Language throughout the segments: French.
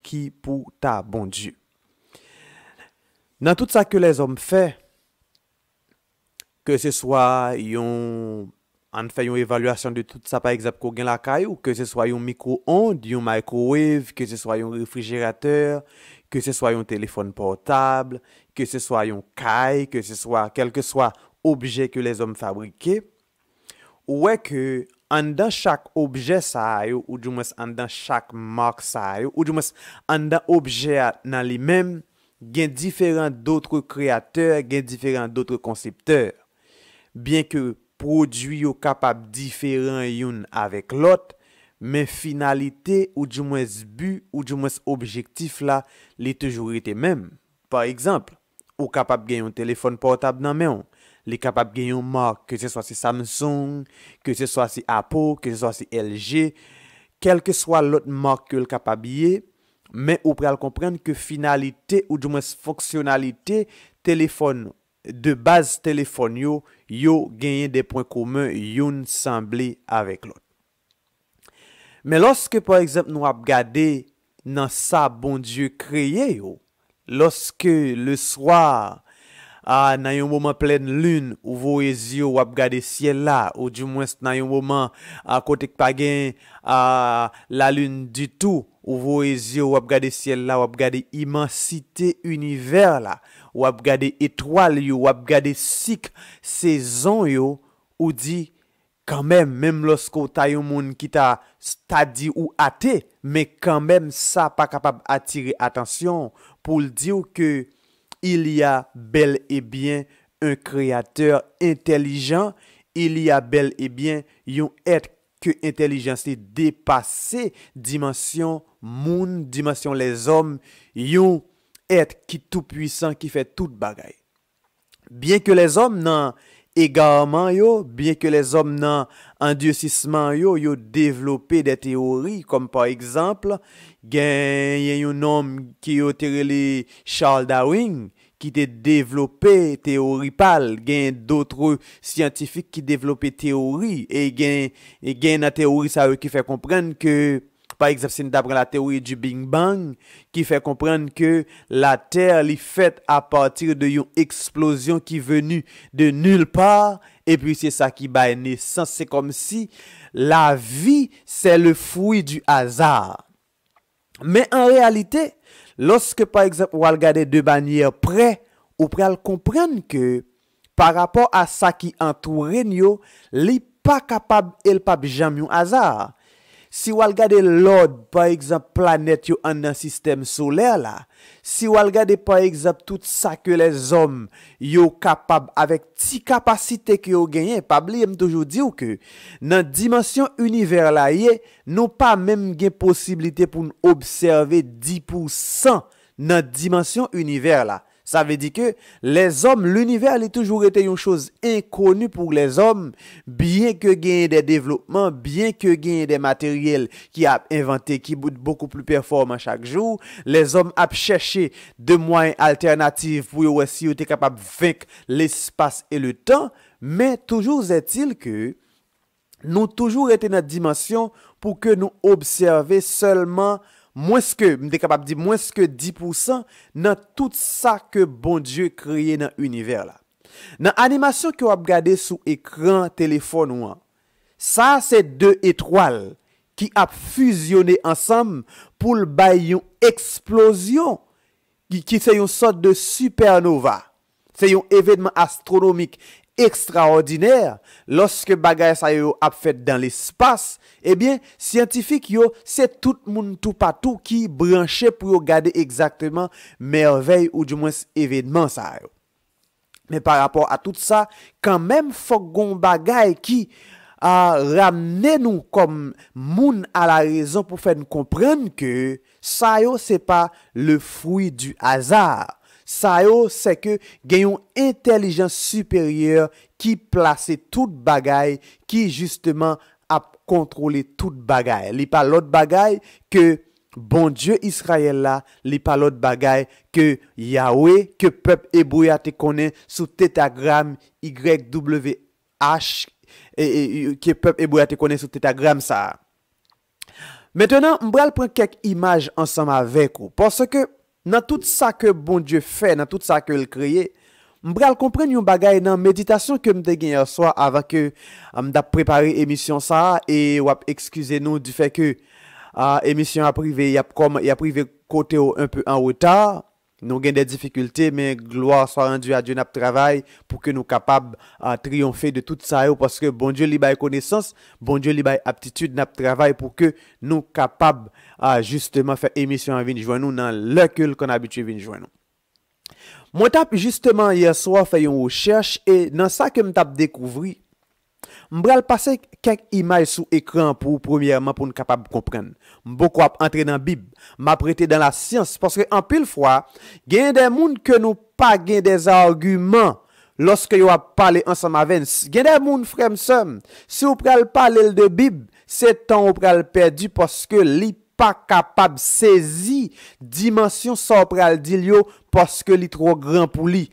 qui pour ta bon Dieu. Dans tout ça que les hommes font, que ce soit on fait une évaluation de tout ça, par exemple, qu'on gagne la caille, que ce soit un micro-ondes, un microwave, que ce soit un réfrigérateur, que ce soit un téléphone portable, que ce soit un caille, que ce soit quel que soit objet que les hommes fabriquent, ouais que en dans chaque objet ça yo, ou du moins en dans chaque marque ça yo, ou du moins en dans objet dans lui-même, gen différents d'autres créateurs, gen différents d'autres concepteurs. Bien que produit yo capable différent yon avec l'autre, mais finalité ou du moins but ou du moins objectif là, les toujours été même. Par exemple, ou capable gagner un téléphone portable dans main, les capable gagner une marque, que ce soit si Samsung, que ce soit si Apple, que ce soit si LG, quelle que soit l'autre marque que le capable yé, mais ou pral comprendre que finalité ou du moins fonctionnalité téléphone de base téléphone yo gagné des points communs yon semblé avec l'autre. Mais lorsque par exemple nous regarder dans ça bon Dieu créé yo, lorsque le soir dans un moment pleine lune ou vos yeux ou regarder ciel là ou du moins dans un moment à côté que pas gain la lune du tout ou vos yeux ou regarder ciel là ou regarder immensité univers là ou regarder étoiles yo ou regarder cycle saison yo ou dit quand même lorsqu'on t'a un monde qui t'a dit ou athée mais quand même ça pas capable attirer attention pour le dire que il y a bel et bien un créateur intelligent, il y a bel et bien un être que intelligence est dépassé dimension monde, dimension les hommes, un être qui tout puissant qui fait toute bagaille. Bien que les hommes n'ont égarement bien que les hommes n'ont endurcissement yo développé des théories comme par exemple, il y a un homme qui a été Charles Darwin qui a développé théorie pâle, il y a d'autres scientifiques qui développé théorie et il y a une théorie ça qui fait comprendre que par exemple, si nous apprenons la théorie du Big Bang, qui fait comprendre que la Terre est faite à partir d'une explosion qui est venue de nulle part, et puis c'est ça qui bat naissance. C'est comme si la vie, c'est le fruit du hasard. Mais en réalité, lorsque par exemple, on va regarder de manière près, on peut comprendre que par rapport à ça qui entoure nous, il n'est pas capable, il pas jamais un hasard. Si vous regardez l'ordre, par exemple, planète yo en un système solaire là, si vous regardez par exemple tout ça que les hommes yo capable avec ti capacité que yo gagné, pas oublier toujours dire que dans dimension univers là, nous pas même gain possibilité pour nous observer 10% dans dimension univers là. Ça veut dire que les hommes, l'univers a toujours été une chose inconnue pour les hommes, bien que gagne des développements, bien que gagne des matériels qui a inventé, qui sont beaucoup plus performants chaque jour. Les hommes ont cherché de moyens alternatifs pour aussi être capable de vaincre l'espace et le temps, mais toujours est-il que nous toujours été dans notre dimension pour que nous observions seulement moins que, m'était capable de dire moins que 10% dans tout ça que bon Dieu créé dans l'univers là. Dans l'animation que vous regardez sur écran téléphone ou ça c'est deux étoiles qui a fusionné ensemble pour le bailler une explosion qui c'est une sorte de supernova. C'est un événement astronomique extraordinaire lorsque bagay sa yo a fait dans l'espace. Eh bien, scientifique yo, c'est tout le monde tout partout qui branché pour regarder exactement merveille ou du moins événement ça yo. Mais par rapport à tout ça, quand même faut gon bagay qui a ramené nous comme moun à la raison pour faire nous comprendre que ça yo c'est pas le fruit du hasard. Ça yo c'est que gagne une intelligence supérieure qui place toute bagaille qui justement a contrôlé toute bagaille. Li pas l'autre bagaille que bon Dieu Israël là, li pas l'autre bagaille que Yahweh que peuple hébreu a te connaît sous tétagramme YWH et que peuple hébreu a te connaît sous tétagramme ça. Maintenant, m'bral prendre quelques images ensemble avec vous. Parce que, dans tout ça que bon Dieu fait, dans tout ça que il crée, m'bral comprendre yon bagay dans méditation que m'te gen hier soir avant que m'da préparé émission ça et ou excusez nous du fait que émission a privé y a privé côté un peu en retard. Nous avons des difficultés, mais gloire soit rendue à Dieu n'a travail pour que nous capables de triompher de tout ça parce que bon Dieu lui bail connaissance, bon Dieu lui bail aptitude n'a travail pour que nous capables justement faire émission à venir joindre nous dans le culte qu'on habitué venir joindre nous. Moi tape justement hier soir fait une recherche et dans ça que m'tap découvert m'bral passer quelques images sur écran pour premièrement pour nous capable comprendre. Beaucoup entrer dans la Bible, m'apprêter dans la science parce que en pile fois, gagne des monde que nous pas gagne des arguments lorsque yo a parler ensemble avec. Gagne des monde frère somme, si vous pral parler de Bible, c'est temps ou pral perdu parce que li pas capable saisir dimension ça pral di yo parce que li trop grand pour li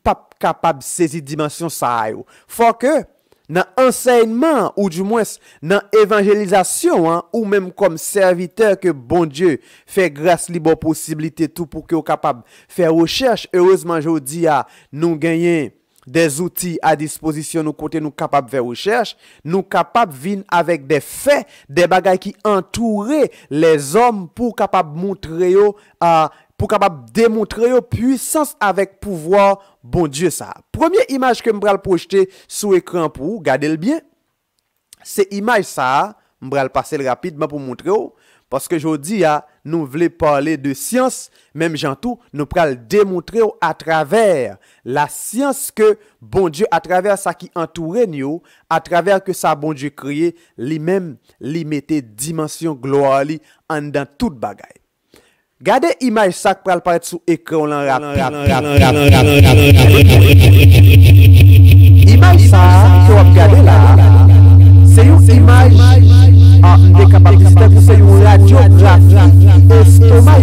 pas capable saisir dimension ça yo. Faut que dans enseignement ou du moins dans évangélisation ou même comme serviteur que bon Dieu fait grâce libre possibilité tout pour que vous capable faire recherche. Heureusement je dis nous gagnons des outils à disposition nous côté nous capable faire recherche, nous capable venir avec des faits, des bagages qui entourent les hommes pour capable montrer pour capable démontrer puissance avec pouvoir bon Dieu ça. Première image que m'bral projeter sur écran pour vous, gardez-le bien. C'est image ça, m'bral passer rapidement pour montrer parce que je dis nous voulons parler de science, même Jean tout, nous pral démontrer à travers la science que bon Dieu à travers ça qui entoure nous, à travers que ça bon Dieu créé, lui-même lui mettait dimension gloire li en dans toute bagaille. Gardez image ça qui pral paraître sur écran là image ça que vous regardez là, c'est une image de capacité pour c'est une radiographie estomac.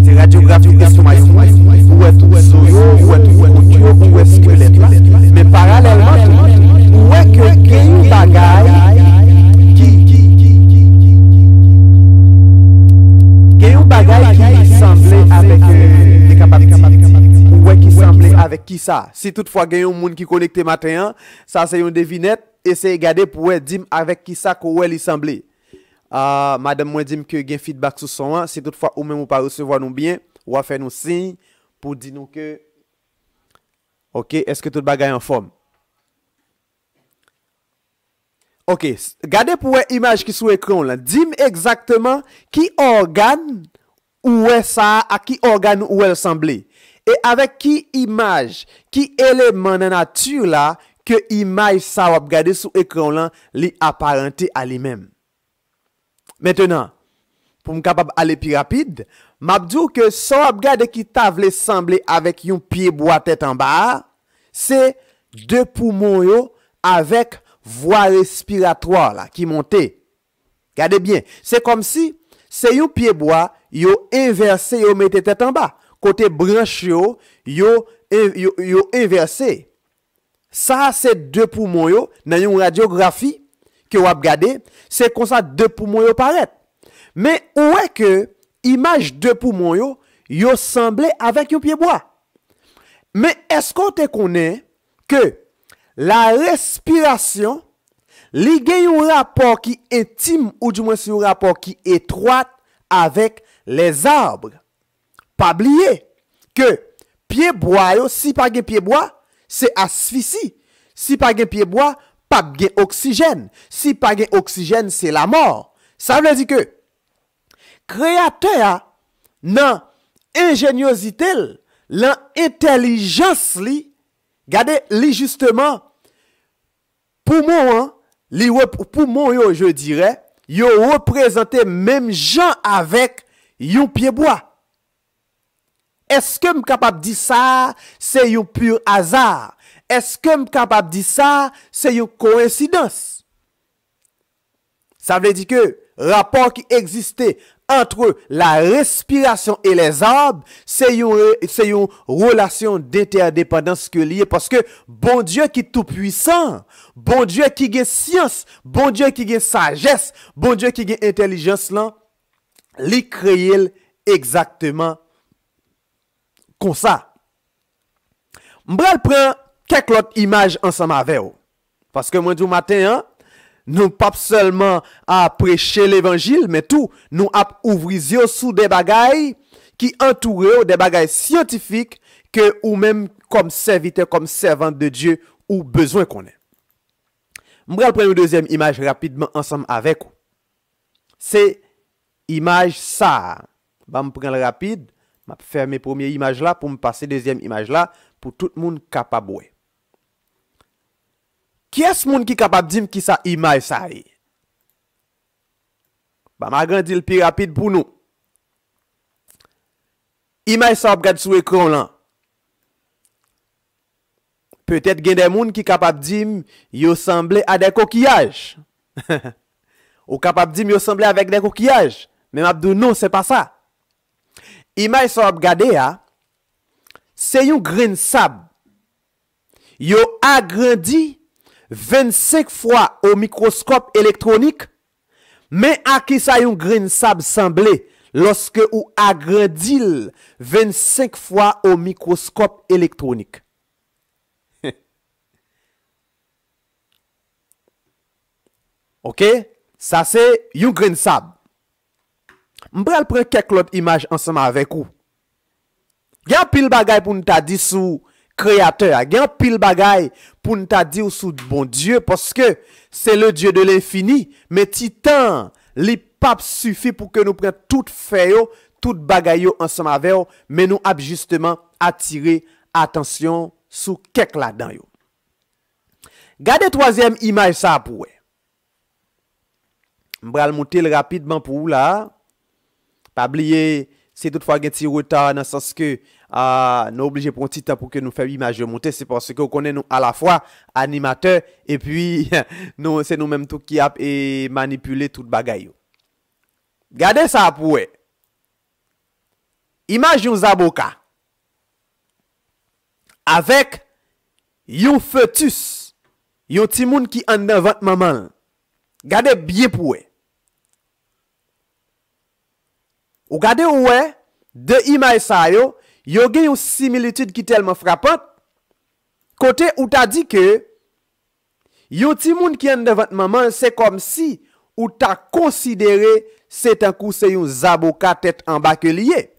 C'est radiographie estomac où est tout soyo, où est tout audio, où est squelette là. Mais parallèlement où est que gagne bagaille qui semblait avec des capacités ou qui semblait avec qui ça. Si toutefois gagne un monde qui connecté matin, ça c'est une devinette. Essayez de regarder pour dire avec qui ça qu'on il semblait. Madame moi dit que gain feedback sur son si toutefois ou même ou pas recevoir nous bien, ou à faire nous signe pour dire nous que OK, est-ce que tout bagage en forme? OK, regardez pour image qui sur écran là, dis-moi exactement qui organe où est ça, à qui organe où elle semblait et avec qui image, qui élément de nature là que image ça va regarder sur écran là, li apparenté à lui-même. Maintenant, pour me capable aller plus rapide, m'a dit que ça va regarder qui tavle semblé avec un pied bois tête en bas, c'est deux poumons yo avec voie respiratoire là qui montait. Regardez bien, c'est comme si c'est un pied bois yo inversé yo mette tête en bas, côté branche yo inversé. Ça c'est deux poumons yo dans une radiographie que vous regardez, c'est comme ça deux poumons yo paraît. Mais où est que image deux poumons yo semblé avec un pied bois. Mais est-ce qu'on te connaît que la respiration li gen un rapport qui intime ou du moins un rapport qui étroit avec les arbres. Pas oublier que pied bois yo, si pas gen pied bois, c'est asphyxie. Si pas gen pied bois, pas gen oxygène. Si pas gen oxygène, c'est la mort. Ça veut dire que créateur nan ingéniosité, l'intelligence li, regardez li justement poumon poumon yo je dirais, yo représenté même gens avec yon pied bois. Est-ce que je suis capable de dire ça, c'est un pur hasard? Est-ce que je suis capable de dire ça, c'est une coïncidence? Ça veut dire que rapport qui existait entre la respiration et les arbres, c'est une relation d'interdépendance que liée parce que bon Dieu qui est tout puissant, bon Dieu qui a science, bon Dieu qui a sagesse, bon Dieu qui a intelligence là, li créé exactement comme ça. M'bral prend quelques autres images ensemble avec vous. Parce que moi du matin hein, nous pas seulement à prêcher l'évangile, mais tout, nous à ouvrir sous des bagailles qui entourent des bagailles scientifiques que ou même comme serviteur, comme servante de Dieu, ou besoin qu'on ait. Je vais prendre une deuxième image rapidement ensemble avec vous. C'est image ça. Je vais prendre rapide, je vais faire mes premières images là pour me passer deuxième image là pour tout le monde capable. Qui est ce monde qui est capable de dire qui ça image ça est? Bah, m'a grandi le plus rapide pour nous. Image ça regarde sur écran là. Peut-être qu'il y a des gens qui sont capables de dire qu'ils ressemblent à des coquillages. Ou capable de dire qu'ils ressemblent avec des coquillages. Mais Abdou non, c'est pas ça. Image ça regarder c'est un grain de sable. Yo agrandi 25 fois au microscope électronique, mais à qui ça un grain de sable semblé lorsque ou agrandit 25 fois au microscope électronique. OK? Ça c'est un grain de sable. M'bral prend quelques autres images ensemble avec vous. Il y a pile bagay pour nous ta dit sous créateur, il y a pile bagay pour nous ta dit sous bon Dieu parce que c'est le Dieu de l'infini, mais titan, li pape suffit pour que nous prenions toute fait toute bagay ensemble avec vous, mais nous avons justement attirer attention sous quelques là-dedans yo. Gardez troisième image ça pour vous. M'bral monter rapidement pour vous là. Pas oublier c'est toutefois un petit retard dans le sens que nous obligés pour un petit temps pour que nous fassions l'image de monter, c'est parce que nous connaissons à la fois animateur et puis nous c'est nous-mêmes tout qui a et manipuler toute bagaille. Regardez ça pour vous. Image un zaboka avec un fœtus, un petit monde qui en dans votre maman. Regardez bien pour vous. Ou gade ouais, deux images ça yo gen une similitude qui tellement frappante. Côté où t'a dit que yon ti moun qui en devant maman, c'est comme si ou t'a considéré c'est un coup c'est un zaboka tête en bas que lié.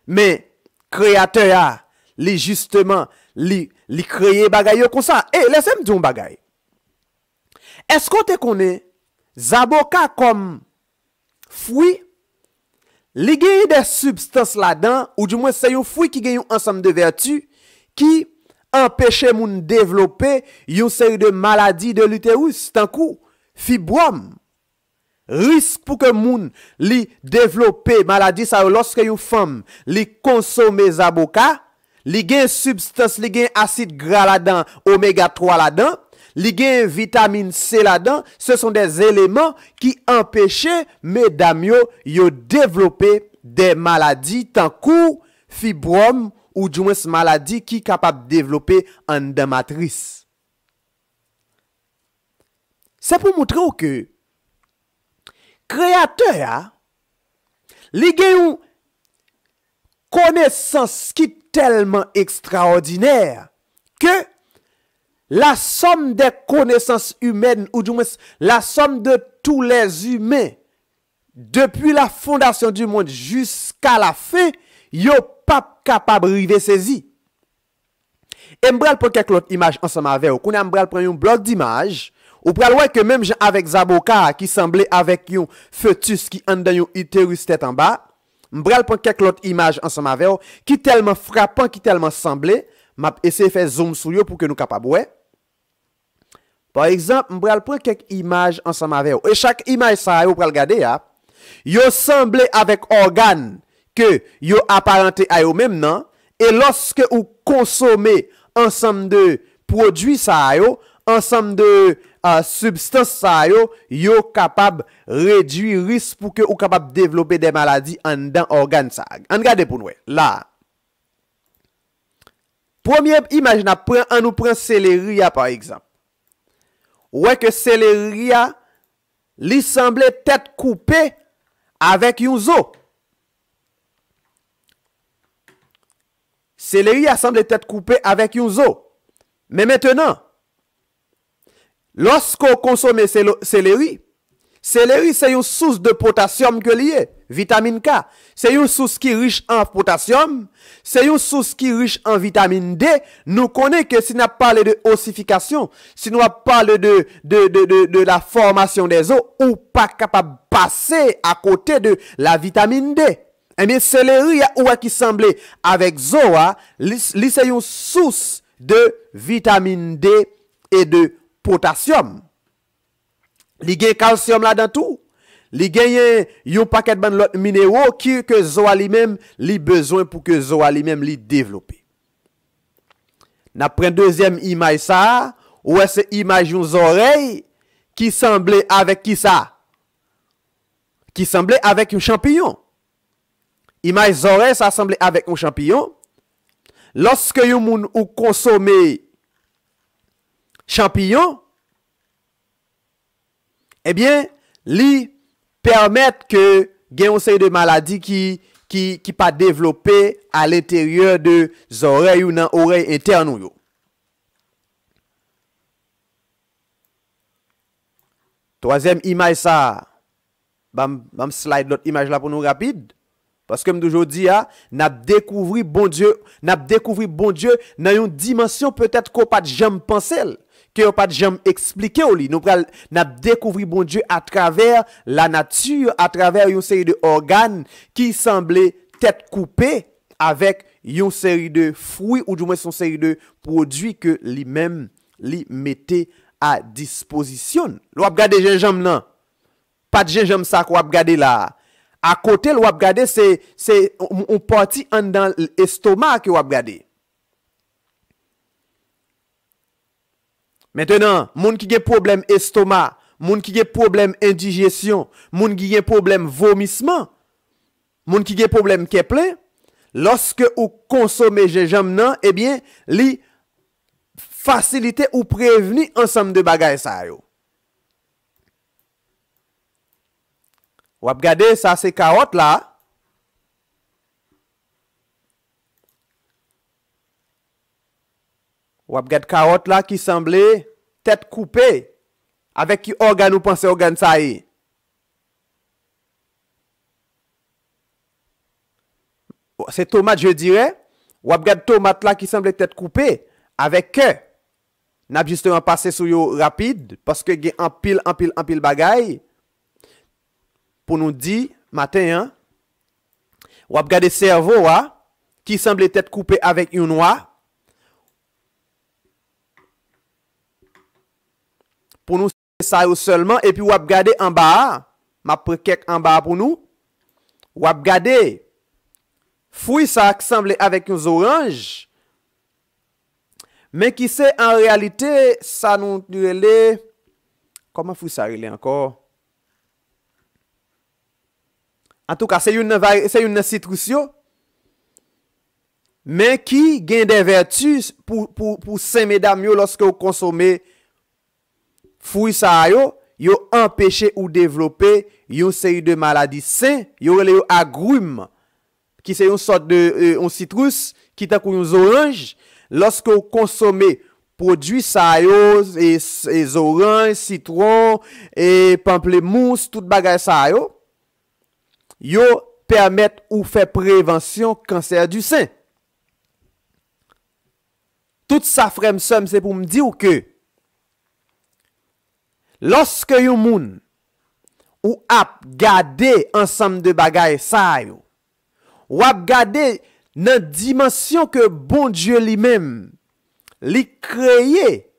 Mais créateur a li justement li créé bagay yo comme ça. Et laissez-moi dire un bagay. Est-ce qu'on te connaît zaboka comme fruit? Li gen des substances là-dedans, ou du moins c'est un fruit qui gagne un ensemble de vertus qui empêche moun développer une série de maladies de l'utérus, tant coup fibrome. Risque pour que moun li développer maladie ça lorsque une femme li consomme zaboka, li gen substance, li gen acide gras là-dedans, oméga 3 là-dedans. Li gen vitamine C là-dedans, ce sont des éléments qui empêchent mesdames yo développer des maladies tant que fibrome ou du moins maladie qui capable de développer en matrice. C'est pour montrer que créateur li gen une connaissance qui est tellement extraordinaire que la somme des connaissances humaines, ou du moins la somme de tous les humains, depuis la fondation du monde jusqu'à la fin, yo pas capable de river saisi. Et m'bral pour quelques autres images ensemble avec vous. Qu'on a m'bral prendre un bloc d'image, ou pral ouais que même avec zaboka qui semblait avec un fœtus qui en dans un utérus tête en bas, m'bral pour quelques autres images ensemble avec vous qui tellement frappant, qui tellement semblé, m'a essayé de faire zoom sur yo pour que nous capable ouais. Par exemple, je vais prendre quelques images ensemble avec vous. Et chaque image, ça, vous pouvez regarder, yo semblé avec organes que yo apparenté à eux même non. Et lorsque vous consommez ensemble de produits, ça, ensemble de substance ça yo capable réduire risque pour que ou capable développer des maladies en dans organe ça. On regarde pour nous là. Première image on nous prend céleri par exemple. Ouais que céleri li semblait tête coupée avec un zo. Céleri a semblé tête coupée avec un zo. Mais maintenant, lorsqu'on consomme céleri, céleri c'est une source de potassium que lié, vitamine K. C'est une source qui est riche en potassium, c'est une source qui est riche en vitamine D. Nous connaissons que si nous parlons de ossification, si nous parlons de la formation des os, ou pas capable de passer à côté de la vitamine D. Eh bien, céleri ou qui semblait avec zoa, c'est une source de vitamine D et de potassium. Li gen calcium là dans tout. Li gen yon paquet de l'autre minéraux qui que zoa lui-même li besoin pour que zoa lui-même li développer. N'a prend deuxième image ça, ou c'est image yon oreilles qui semblait avec qui ça? Qui semblait avec un champignon. Image oreilles ça semblait avec un champignon. Lorsque yon moun ou consomme champignon, eh bien, li permettent que gen une série de maladies qui pas développé à l'intérieur de oreilles ou dans oreilles internes yo. Troisième image ça, bam slide l'autre image là pour nous rapide. Parce que toujours dit n'a découvert bon Dieu dans une dimension peut-être qu'on pas jamais pensé, que pas jamais expliqué au lit. Nous n'a découvert bon Dieu à travers la nature, à travers une série de organes qui semblaient tête coupée avec une série de fruits ou du moins une série de produits que lui-même lui mettait à disposition. L'on regarder gingembre non. Pas de gingembre ça qu'on regarder là. À côté, l'on regarder c'est on partie dans l'estomac que on regarder. Maintenant, moun qui a problème estomac, moun qui a problème indigestion, moun qui a problème vomissement, moun qui a problème plein, lorsque ou consommez gingembre nan, eh bien, li faciliter ou prévenir ensemble de bagages ça yo. Ou regarder ça c'est carotte là. Ou regarder carotte là qui semblait tête coupée avec qui organe ou pensez organe ça y. C'est tomate je dirais. Ou regarder tomate là qui semblait tête coupée avec que n'a justement passé sur yo rapide parce que gen en pile bagaille. Pour nous dire matin hein, ou regarder cerveau qui semble être coupé avec une noix pour nous ça seulement et puis ou regarder en bas m'a pris quelques en bas pour nous ou regarder fruit ça qui semble avec une orange mais qui c'est en réalité ça nous relève comment fruit ça relève encore. En tout cas, c'est une citrus mais qui gagne des vertus pour saint mesdames lorsque vous consommez fruits ça yo empêcher ou développer une série de maladies sains, yo les agrumes qui c'est une sorte de un citrus qui t'a comme une orange lorsque vous consommez produits ça et oranges, citron et pamplemousse, tout bagage ça yo permettent ou fait prévention cancer du sein. Tout ça frère somme c'est pour me dire que lorsque yon moun ou ap gade ensemble de bagay ça yo ou ap gade nan dimension que bon Dieu lui-même li créé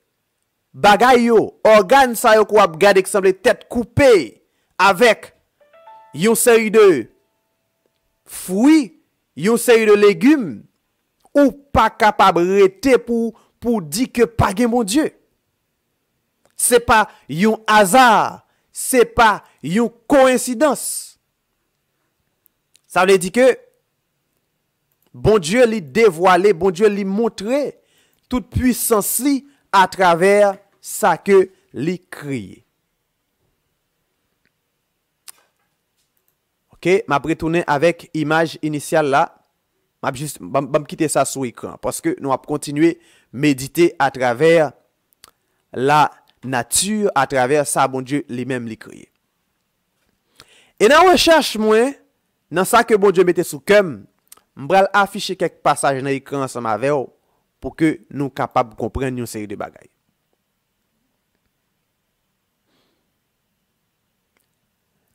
bagay yo organe ça yo ko ap gade qui semble tête coupée avec yon série de fruits, yon série de légumes, ou pas capable rete pour dire que pas gen mon Dieu. C'est pas un hasard. C'est pas une coïncidence. Ça veut dire que bon Dieu lui dévoilé, bon Dieu lui montré toute puissance li à travers ça que lui créé. OK, m'a retourner avec image initiale là. M'a juste quitter ça sur écran parce que nous allons continuer méditer à travers la nature, à travers ça bon Dieu lui-même lui créé. Et dans la recherche moi, dans ça que bon Dieu mettait sous cœur, m'bral afficher quelques passages dans l'écran ensemble avec vous pour que nous capables de comprendre une série de bagages.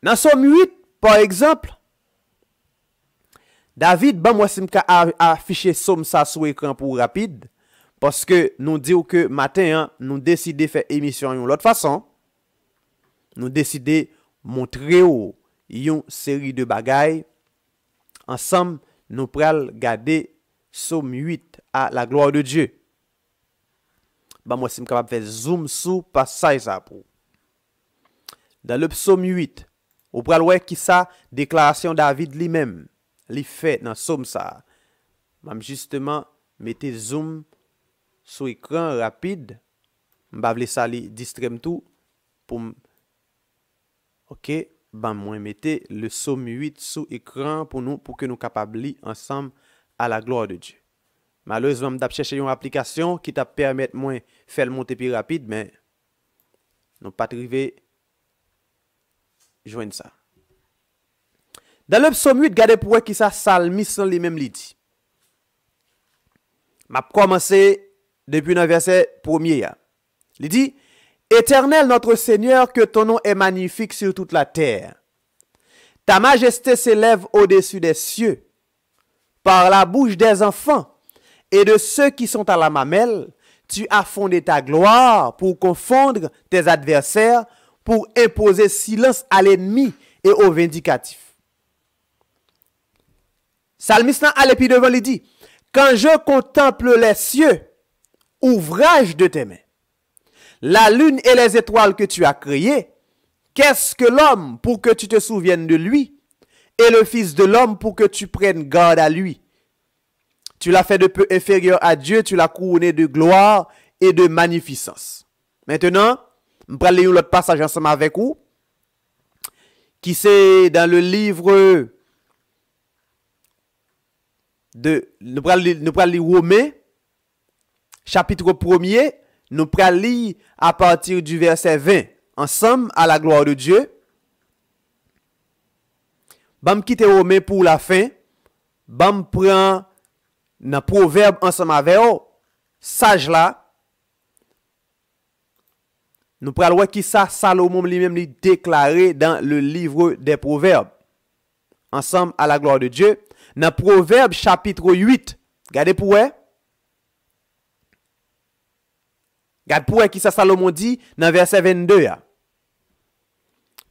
Dans Somme 8, par exemple, David, moi si m'ka afficher Somme ça sur écran pour rapide parce que nous disons que matin nous décider faire émission de l'autre façon. Nous décider montrer une série de bagages ensemble nous pral garder Somme 8 à la gloire de Dieu. Moi si capable faire zoom sous passage ça pour. Dans le psaume 8, on pral voir qui ça déclaration David lui-même, li fait dans psaume ça. Même justement mettez zoom sur écran rapide. M'ba vle ça li distraire tout pour OK, moi mettez le psaume 8 sous écran pour que nous capables lire ensemble à la gloire de Dieu. Malheureusement, m'd'a chercher une application qui t'a permettre moi faire le monter plus rapide mais nous pas arrivé joindre ça. Dans le psaume 8, regardez pour qui ça psalmiste lui-même li dit. M'a commencé depuis le verset 1er. Il dit Éternel notre Seigneur, que ton nom est magnifique sur toute la terre. Ta majesté s'élève au-dessus des cieux. Par la bouche des enfants et de ceux qui sont à la mamelle, tu as fondé ta gloire pour confondre tes adversaires, pour imposer silence à l'ennemi et au vindicatif. Psalmiste à l'épi devant lui dit, quand je contemple les cieux, ouvrage de tes mains, la lune et les étoiles que tu as créées, qu'est-ce que l'homme pour que tu te souviennes de lui, et le fils de l'homme pour que tu prennes garde à lui? Tu l'as fait de peu inférieur à Dieu, tu l'as couronné de gloire et de magnificence. Maintenant, je vais lire l'autre passage ensemble avec vous, qui c'est dans le livre de, nous allons lire Romains, chapitre 1er, nous allons lire à partir du verset 20, ensemble à la gloire de Dieu. Bam quitter Romains pour la fin, bam prend dans proverbe ensemble avec vous, sage là. Nous prenons voir qui ça Salomon lui-même lui déclaré dans le livre des Proverbes. Ensemble à la gloire de Dieu. Dans Proverbe chapitre 8. Regardez pour vous. Regardez pour vous qui ça Salomon dit dans verset 22. Je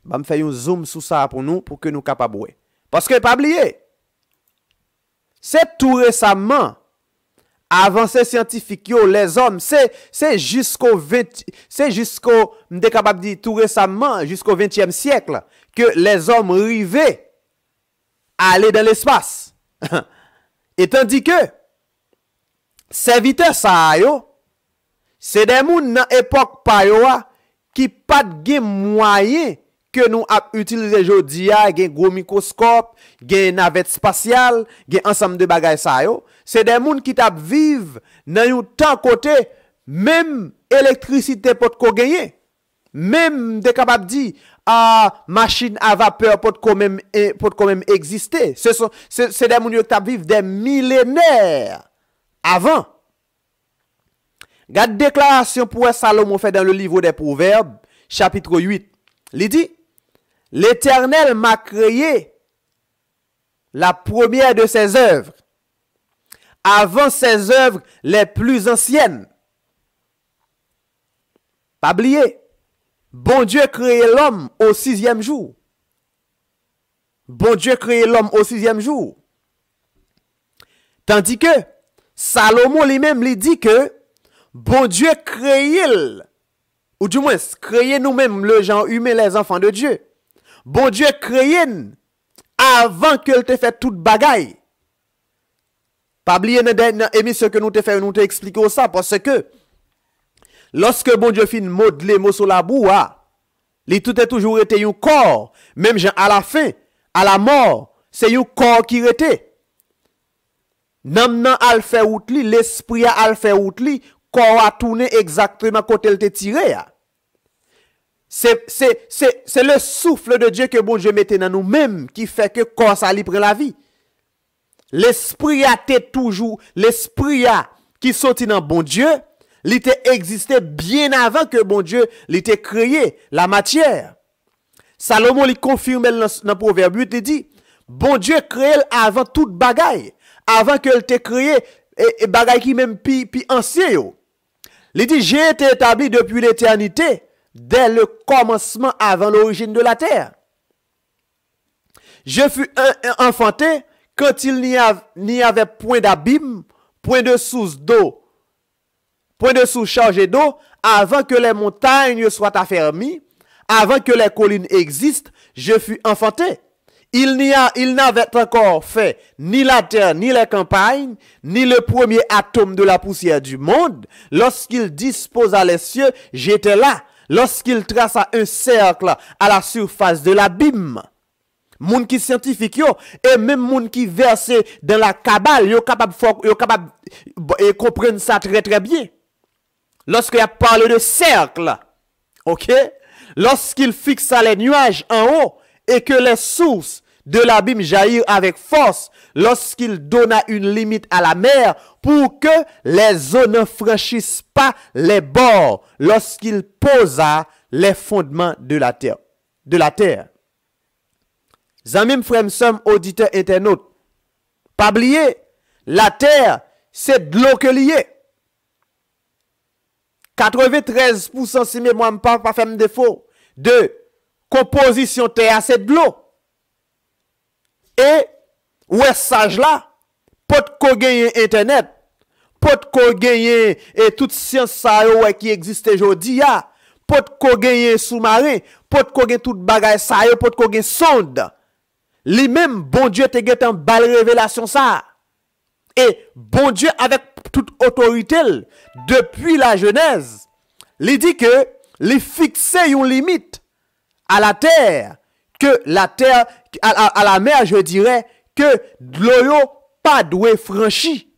vais faire un zoom sur ça pour nous pour que nous capables de voir. Parce que pas oublier. C'est tout récemment. Avancée scientifique, les hommes, c'est jusqu'au 20, c'est jusqu'au, m'de capable dire tout récemment, jusqu'au 20e siècle, que les hommes arrivaient à aller dans l'espace. Et tandis que, serviteurs ça yo, c'est des gens dans l'époque pa yo qui pas de moyen que nous a utilisé aujourd'hui, gen gros microscope, gen navette spatiale, gen ensemble de bagages ça yo. C'est des gens qui tap vivent dans un temps côté même électricité pour ko gagner. Même de capable dire machine à vapeur pour quand même exister. C'est des gens qui tap vivent des millénaires avant. Regarde déclaration pour Salomon fait dans le livre des Proverbes, chapitre 8. Il dit L'Éternel m'a créé la première de ses œuvres, avant ses œuvres les plus anciennes. Pas oublier, bon Dieu créé l'homme au 6e jour. Bon Dieu créé l'homme au 6e jour. Tandis que Salomon lui-même lui dit que bon Dieu créé ou du moins, créer nous-mêmes le genre humain, les enfants de Dieu. Bon Dieu créé avant que te fait toute bagaille. Pas oublier dans l'émission que nous te fait, nous te expliquer ça, parce que lorsque bon Dieu fin modeler mot sur la boue, il tout est toujours été un corps, même à la fin, à la mort, c'est un corps qui était. Nam nan al fait outli, l'esprit a al fait outli, corps a tourné exactement côté il te tiré. C'est le souffle de Dieu que bon Dieu mettait dans nous-mêmes qui fait que corps ça li prend la vie. L'esprit a été toujours, l'esprit a qui sorti dans bon Dieu, il était existé bien avant que bon Dieu l'ait créé, la matière. Salomon lui confirme dans Proverbe 8, il dit, bon Dieu créé avant toute bagaille, avant que t'ait créé et bagaille qui même pi ancien yo. Il dit, j'ai été établi depuis l'éternité, dès le commencement avant l'origine de la terre. Je fus enfanté quand il n'y avait point d'abîme, point de source d'eau, point de source chargée d'eau, avant que les montagnes soient affermies, avant que les collines existent, je fus enfanté. Il n'avait encore fait ni la terre, ni les campagnes, ni le premier atome de la poussière du monde. Lorsqu'il disposa les cieux, j'étais là. Lorsqu'il traça un cercle à la surface de l'abîme. Moun qui scientifique yo, et même moun qui verse dans la cabale, yo capable comprendre ça très très bien. Lorsqu'il a parlé de cercle, ok? Lorsqu'il fixa les nuages en haut et que les sources de l'abîme jaillirent avec force, lorsqu'il donna une limite à la mer pour que les eaux ne franchissent pas les bords, lorsqu'il posa les fondements de la terre. Zamim frère somme auditeur internaute. Pas oublier, la terre, c'est de l'eau que lié. 93% si mémoire pas fait défaut de composition terre, c'est de l'eau. Et ouais sage là, pot ko gagner internet, pot ko gagner et toute science ça ouais qui existe aujourd'hui ya, pot ko gagner sous-marin, pot ko gagner toute bagaille ça yo, pot ko gagner sonde. Lui-même bon Dieu te get en balle révélation ça. Et bon Dieu avec toute autorité depuis la Genèse, il dit que il fixait une limite à la terre, que la terre à la mer, je dirais que l'eau pas doué franchi.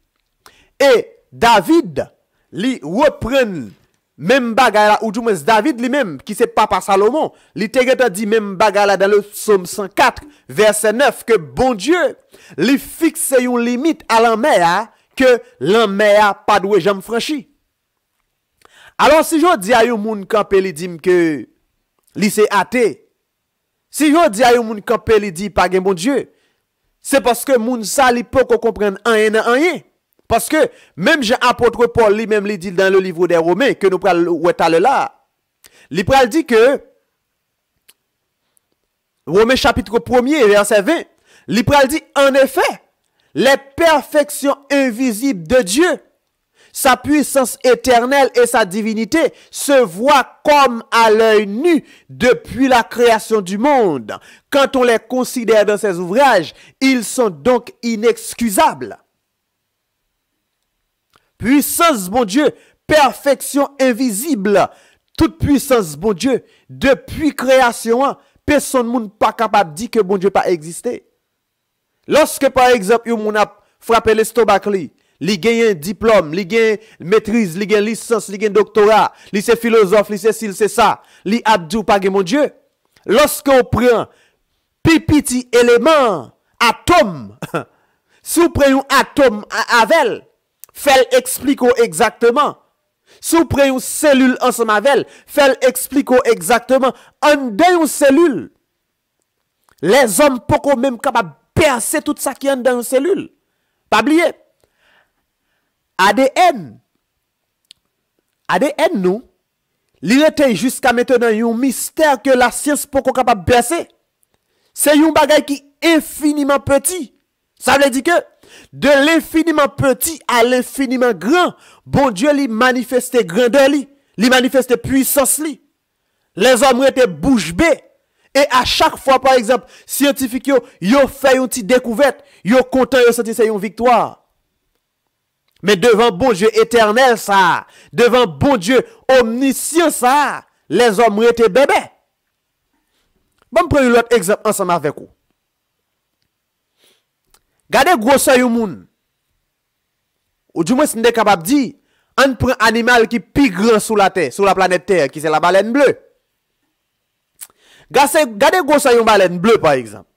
Et David li reprend même bagarre ou du moins David lui-même qui c'est papa Salomon, li te dit même bagarre dans le psaume 104 verset 9 que bon Dieu li fixe une limite à la mer que la mer pas doué jamais franchi. Alors si je dis à yon moun campé li dit que li c'est athée, si je dis à yon moun campé li dit pas gen bon Dieu, c'est parce que moun sa li peut comprendre rien. Parce que même Jean apôtre Paul lui-même li dit dans le livre des Romains que nous pral ouetale là, li pral dit que Romains chapitre 1er verset 20, li pral dit en effet, les perfections invisibles de Dieu, sa puissance éternelle et sa divinité se voient comme à l'œil nu depuis la création du monde. Quand on les considère dans ses ouvrages, ils sont donc inexcusables. Puissance, bon Dieu, perfection invisible, toute puissance, bon Dieu, depuis création, personne n'est pas capable de dire que bon Dieu pas existé. Lorsque, par exemple, yon a frappé l'estomac, li gagne un diplôme, li gagne maîtrise, li gagne licence, li gagne doctorat, li c'est philosophe, li c'est ça, li abdou pas mon Dieu. Lorsque on prend petit élément, atome, si on prend un atome avec, fait expliquer exactement. Si on prend une cellule ensemble avec, fait expliquer exactement. En dedans une cellule, les hommes sont même capables de percer tout ça qui est dans une cellule. Pas oublier. ADN nous, il était jusqu'à maintenant un mystère que la science n'est pas capable de percer. C'est un bagage qui est infiniment petit. Ça veut dire que de l'infiniment petit à l'infiniment grand, bon Dieu lui manifeste grandeur lui li manifeste puissance li. Les hommes étaient bouche bée. Et à chaque fois, par exemple, scientifiques yo fait une petite découverte, yo content, yo senti c'est une victoire. Mais devant bon Dieu éternel ça, devant bon Dieu omniscient ça, les hommes étaient bébés. Bon, prendre l'autre exemple ensemble avec vous. Gardez gros ça yon moun. Ou du moins si n'est capable de dire, on prend un animal qui est plus grand sur la terre, sur la planète Terre, qui c'est la baleine bleue. Gardez gros ça yon baleine bleue par exemple.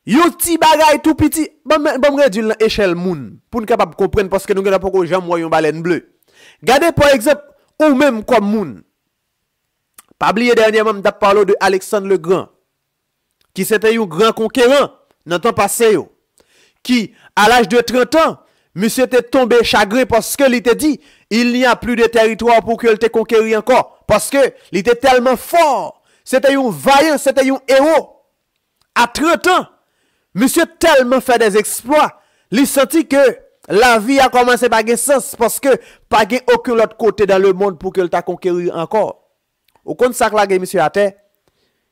Yon petit bagay tout petit, bon réduire l'échelle moun pour nous capable comprendre parce que nous n'avons pas jamais yon baleine bleue. Gardez par exemple ou même comme moun. Pas oublier dernièrement m'ta parlé de Alexandre le Grand qui c'était un grand conquérant dans le temps passé qui à l'âge de 30 ans monsieur était tombé chagrin parce que il était dit il n'y a plus de territoire pour qu'il te conquérir encore parce que il était tellement fort, c'était un vaillant, c'était un héros. À 30 ans monsieur tellement fait des exploits, il sentit que la vie a commencé par un sens parce que pas aucun autre côté dans le monde pour qu'il t'a conquérir encore. Au compte ça que monsieur à terre,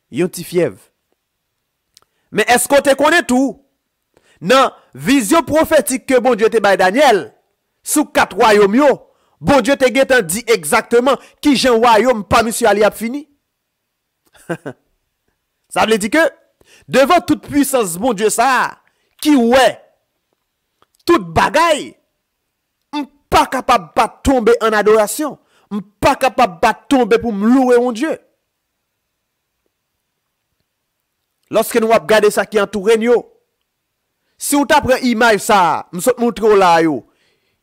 yon ti fièvre. Mais est-ce qu'on te connaît tout? Non, vision prophétique que bon Dieu te bail Daniel, sous 4 royaumes yo, bon Dieu te dit exactement qui Jean royaume pas monsieur Ali a fini. Ça veut dire que devant toute puissance bon Dieu ça, qui ouais, toute bagaille, pas capable de tomber en adoration. Pas capable de tomber pour me louer mon Dieu. Lorsque nous regardons ça qui entoure nous, si vous tapez une image ça, nous montre là yo,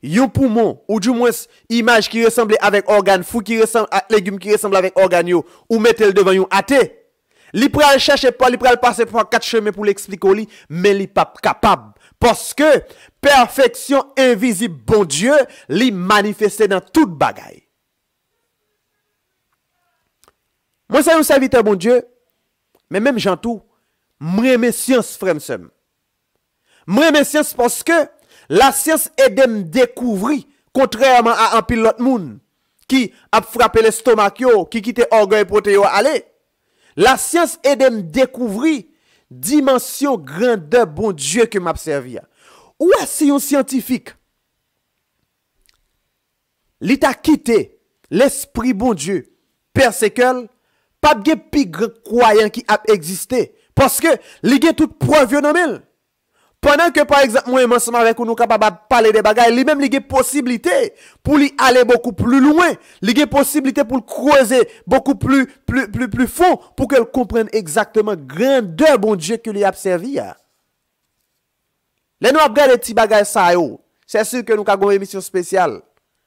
yon poumon ou du moins image qui ressemble avec organe fou qui ressemble à légumes qui ressemble avec organe yo, ou mettez le devant yon athée. Li pral chercher pas, li pral passer par 4 chemins pour l'expliquer li, mais li pas capable parce que perfection invisible bon Dieu li manifesté dans toute bagaille. Moi, c'est un serviteur, bon Dieu, mais même Jean tout, moi, mes sciences, frère, moi, mes sciences, parce que la science aide à me découvrir, contrairement à un pilote monde qui a frappé l'estomac, qui quitte orgueil pour te aller. La science aide à me découvrir dimension grandeur, bon Dieu, que m'a servi. Ou est-ce un scientifique? L'État quitté l'esprit, bon Dieu, persécule. Pas de plus grand croyant qui a existé. Parce que, il y a toute preuve dans le pendant que, par exemple, moi, ensemble avec nous, capable de parler des bagages, lui même, il y a possibilité pour lui aller beaucoup plus loin. Il y a possibilité pour creuser beaucoup plus fond pour qu'elle comprenne exactement grandeur, bon Dieu, que lui a servi. Là, nous avons les petits bagages, ça, c'est sûr que nous avons une émission spéciale.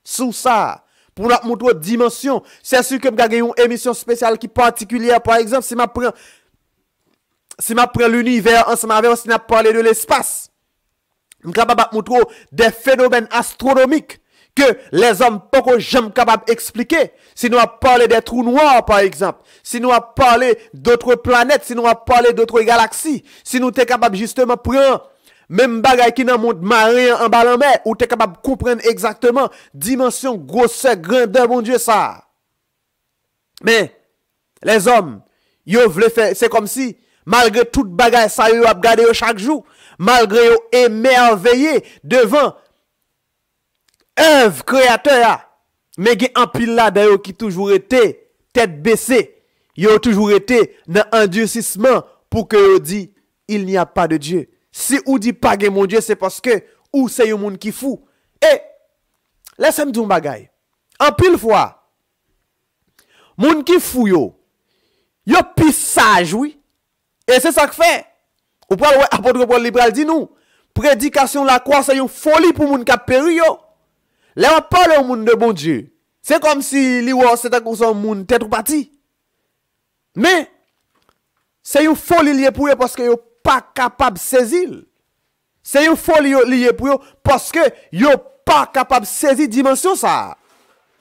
Sous ça. Pour nous montrer dimension, c'est sûr que nous avons une émission spéciale qui est particulière. Par exemple, si je prends l'univers ensemble avec si nous parlé de l'espace, nous sommes capables de montrer des phénomènes astronomiques que les hommes ne sont jamais capables d'expliquer. Si nous parlé des trous noirs, par exemple, si nous parlé d'autres planètes, si nous parlé d'autres galaxies, si nous sommes capables justement de prendre même bagay qui dans monde marin en bas en mer, ou tu es capable de comprendre exactement dimension, grosseur, grandeur, mon Dieu, ça. Mais, les hommes, yo vle faire, c'est comme si, malgré toute bagay, ça yo a gardé chaque jour, malgré yo émerveillé devant œuvre créateur, mais gen en pile là d'ailleurs qui toujours été tête baissée, yo toujours été dans endurcissement pour que yo dit, il n'y a pas de Dieu. Si ou dit pas que mon Dieu, c'est parce que ou c'est un monde qui fou. Et laissez-moi dire un bagay. En pile fois, monde qui fou yo plus sage, oui. Et c'est ça que fait. Ou pas ouais, apôtre Paul libéral dit nous, prédication la croix c'est une folie pour monde qui a péri yo. Là on parle au monde de bon Dieu. C'est comme si li wa c'est un monde tête ou parti. Mais c'est une folie liée pour eux parce que yo pas capable de saisir. C'est une folie liée pour eux parce que yo pas capable de saisir dimension ça.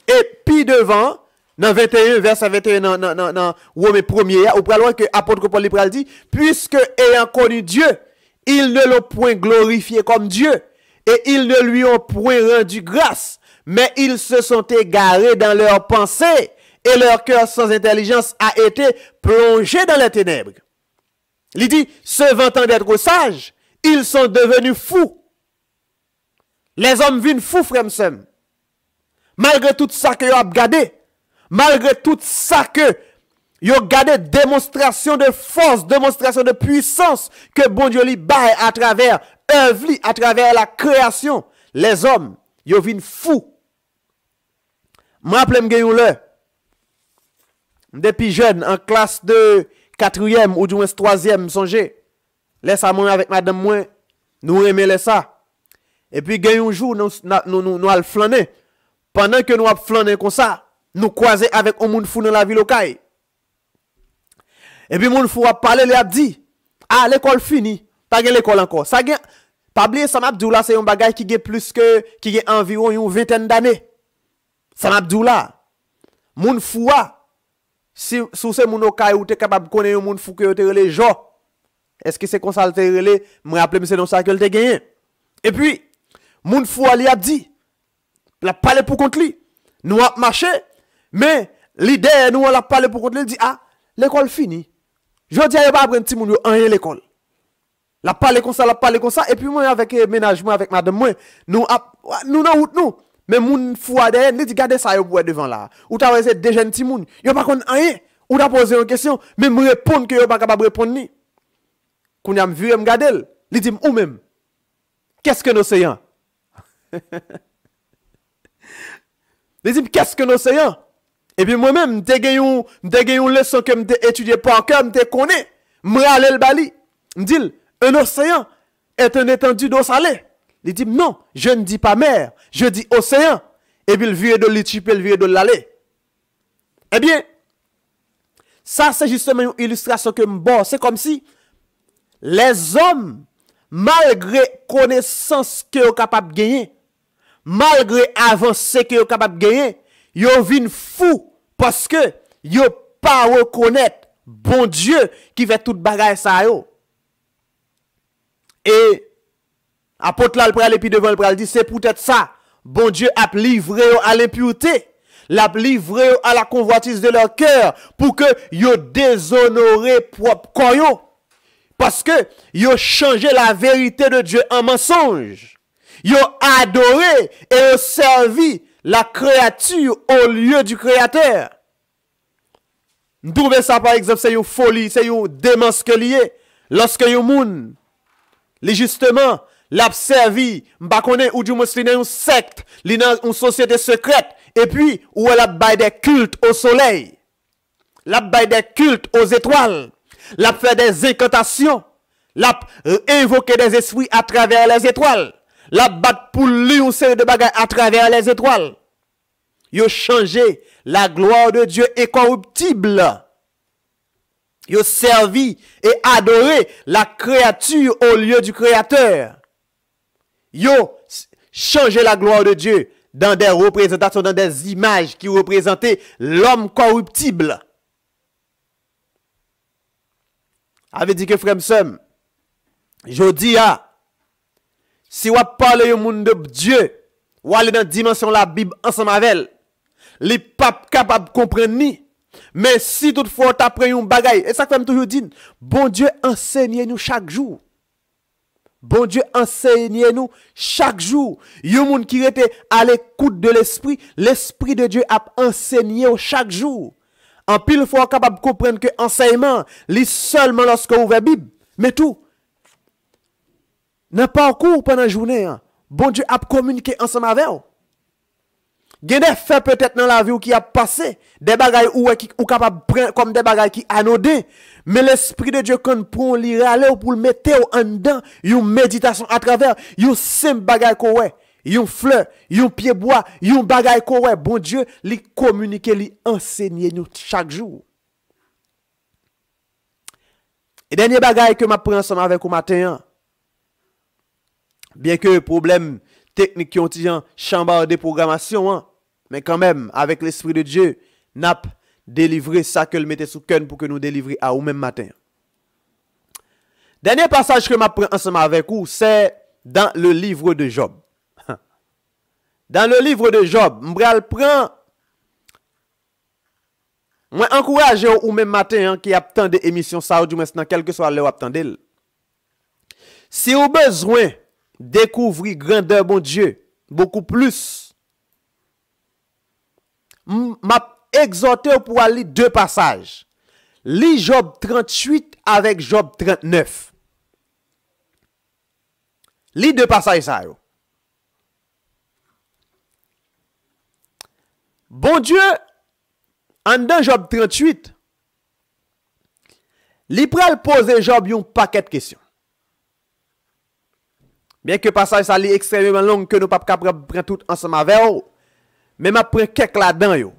Et puis devant, dans 21, verset 21, dans Romains 1er, ou praloin que apôtre Paul Libral dit, puisque ayant connu Dieu, ils ne l'ont point glorifié comme Dieu, et ils ne lui ont point rendu grâce, mais ils se sont égarés dans leurs pensées et leur cœur sans intelligence a été plongé dans les ténèbres. Il dit, se vantant d'être sages, ils sont devenus fous. Les hommes viennent fous, frère m'sem. Malgré tout ça que vous avez gardé, malgré tout ça que vous avez gardé, démonstration de force, démonstration de puissance que bon Dieu lui baille à travers œuvre, à travers la création, les hommes, vous viennent fous. Je me rappelle, depuis jeune, en classe de 4e ou du moins 3e, songez. Laisse à moi avec madame moi, nous aimons ça. Et puis, un jour, nous allons flâner. Pendant que nous allons flâner comme ça, nous croiser avec un monde fou dans la ville locale. Et puis, mon fou a parlé, il a dit, ah, l'école finie. Pas l'école encore. Ça gagne, pas oublier, ça m'a dit là, c'est un bagage qui gagne plus que, qui gagne environ une vingtaine d'années. Ça m'a dit là. Mon fou a, si c'est mon okaï ou t'es capable de connaître un monde fou que te relé gens. Est-ce que c'est comme ça te relé? Me rappeler c'est dans ça que te gagné. Et puis mon fou ali a dit, la parler pour contre lui. Nous a marché, mais l'idée nous on l'a parlé pour contre lui, il dit ah, l'école fini. Je dis a pas prendre petit moun en l'école. La parler comme ça, et puis moi avec ménagement avec madame moi, nous dans route nous. Mais moun fou a derrière, il dit gardez ça yo pour devant là. Ou t'as essayé des jeunes petits moun, yo pas connait rien. Ou t'as posé une question, mais me répondre que yo pas capable répondre ni. Qu'on a vu me garder, il dit ou même. Qu'est-ce que nous sayons? Il dit qu'est-ce que nous sayons? Et puis moi-même, m'te gagné une leçon que m'te étudié par cœur, m'te connaît. M'rale le bali. M'dit un océan est un étendue d'eau salée. Il dit non, je ne dis pas mer, je dis océan. Et puis il vire de l'étupé, il vire de l'aller. Eh bien, ça c'est justement une illustration que bon, c'est comme si les hommes, malgré connaissance que sont capables de gagner, malgré avancée que sont capables de gagner, ils viennent fous parce que ils pas reconnaître bon Dieu qui fait toute bagaille ça yo. Et apôtre là, le pral et puis devant le pral dit, c'est peut-être ça. Bon Dieu a livré à l'impureté. L'a livré à la convoitise de leur cœur. Pour que yo déshonoré propre corps. Parce que yo changé la vérité de Dieu en mensonge. Yo adoré et yo servi la créature au lieu du créateur. Nous trouvons ça par exemple, c'est une folie, c'est une démence que lié. Lorsque yo moun, li justement, l'a servi, m'pa connaît ou du moins li dans une secte, li dans une société secrète, et puis où elle a bail des cultes au soleil, l'a bail des cultes aux étoiles, l'a fait des incantations, l'a invoqué des esprits à travers les étoiles, l'a bat pour lui une série de bagages à travers les étoiles. Yo changé la gloire de Dieu incorruptible. Yo servi et adoré la créature au lieu du créateur. Yo changé la gloire de Dieu dans des représentations, dans des images qui représentaient l'homme corruptible. Avait dit que frère m'sem, je dis si vous parlez au monde de Dieu, ou aller dans la dimension de la Bible ensemble avec elle, les pas capable de comprendre ni. Mais si toutefois tu apprends un bagay, et ça fait toujours dire, bon Dieu enseigne-nous chaque jour. Bon Dieu enseigne-nous chaque jour. Yon moun qui était à l'écoute de l'esprit, l'esprit de Dieu a enseigné chaque jour. En pile fois capable de comprendre que enseignement, lit seulement lorsque vous ouvrez la Bible, mais tout. N'a pas cours pendant la journée. Bon Dieu a communiqué ensemble avec vous. Il y a des faits peut-être dans la vie qui a passé, des bagailles ou capable prendre comme des bagailles qui anodins, mais l'esprit de Dieu quand prend lire aller pour le mettre en dedans, une méditation à travers, une simple bagaille qu'on ouais, une fleur, une pied bois, une bagaille qu'on ouais, bon Dieu, lui communiquer, lui enseigner nous chaque jour. Et dernier bagaille que m'a pris ensemble avec vous matin, bien que problème technique qui ont en chambre de programmation, mais quand même, avec l'Esprit de Dieu, n'a délivré ça que le mettait sous cœur pour que nous délivrions à vous même matin. Dernier passage que je prends ensemble avec vous, c'est dans le livre de Job. dans le livre de Job, m'bral prend moi encourage ou même matin qui attend des émissions ça ou du maintenant quel que soit l'heure attendez. Si vous besoin découvrir grandeur bon Dieu beaucoup plus m'a exhorté pour aller deux passages. Lis Job 38 avec Job 39. Lis deux passages ça yo. Bon Dieu en dans Job 38, li pral poser Job un paquet de questions. Bien que passage ça li extrêmement long que nous pas capable prendre tout ensemble avec vous, mais m'a prend quelques là-dedans yo.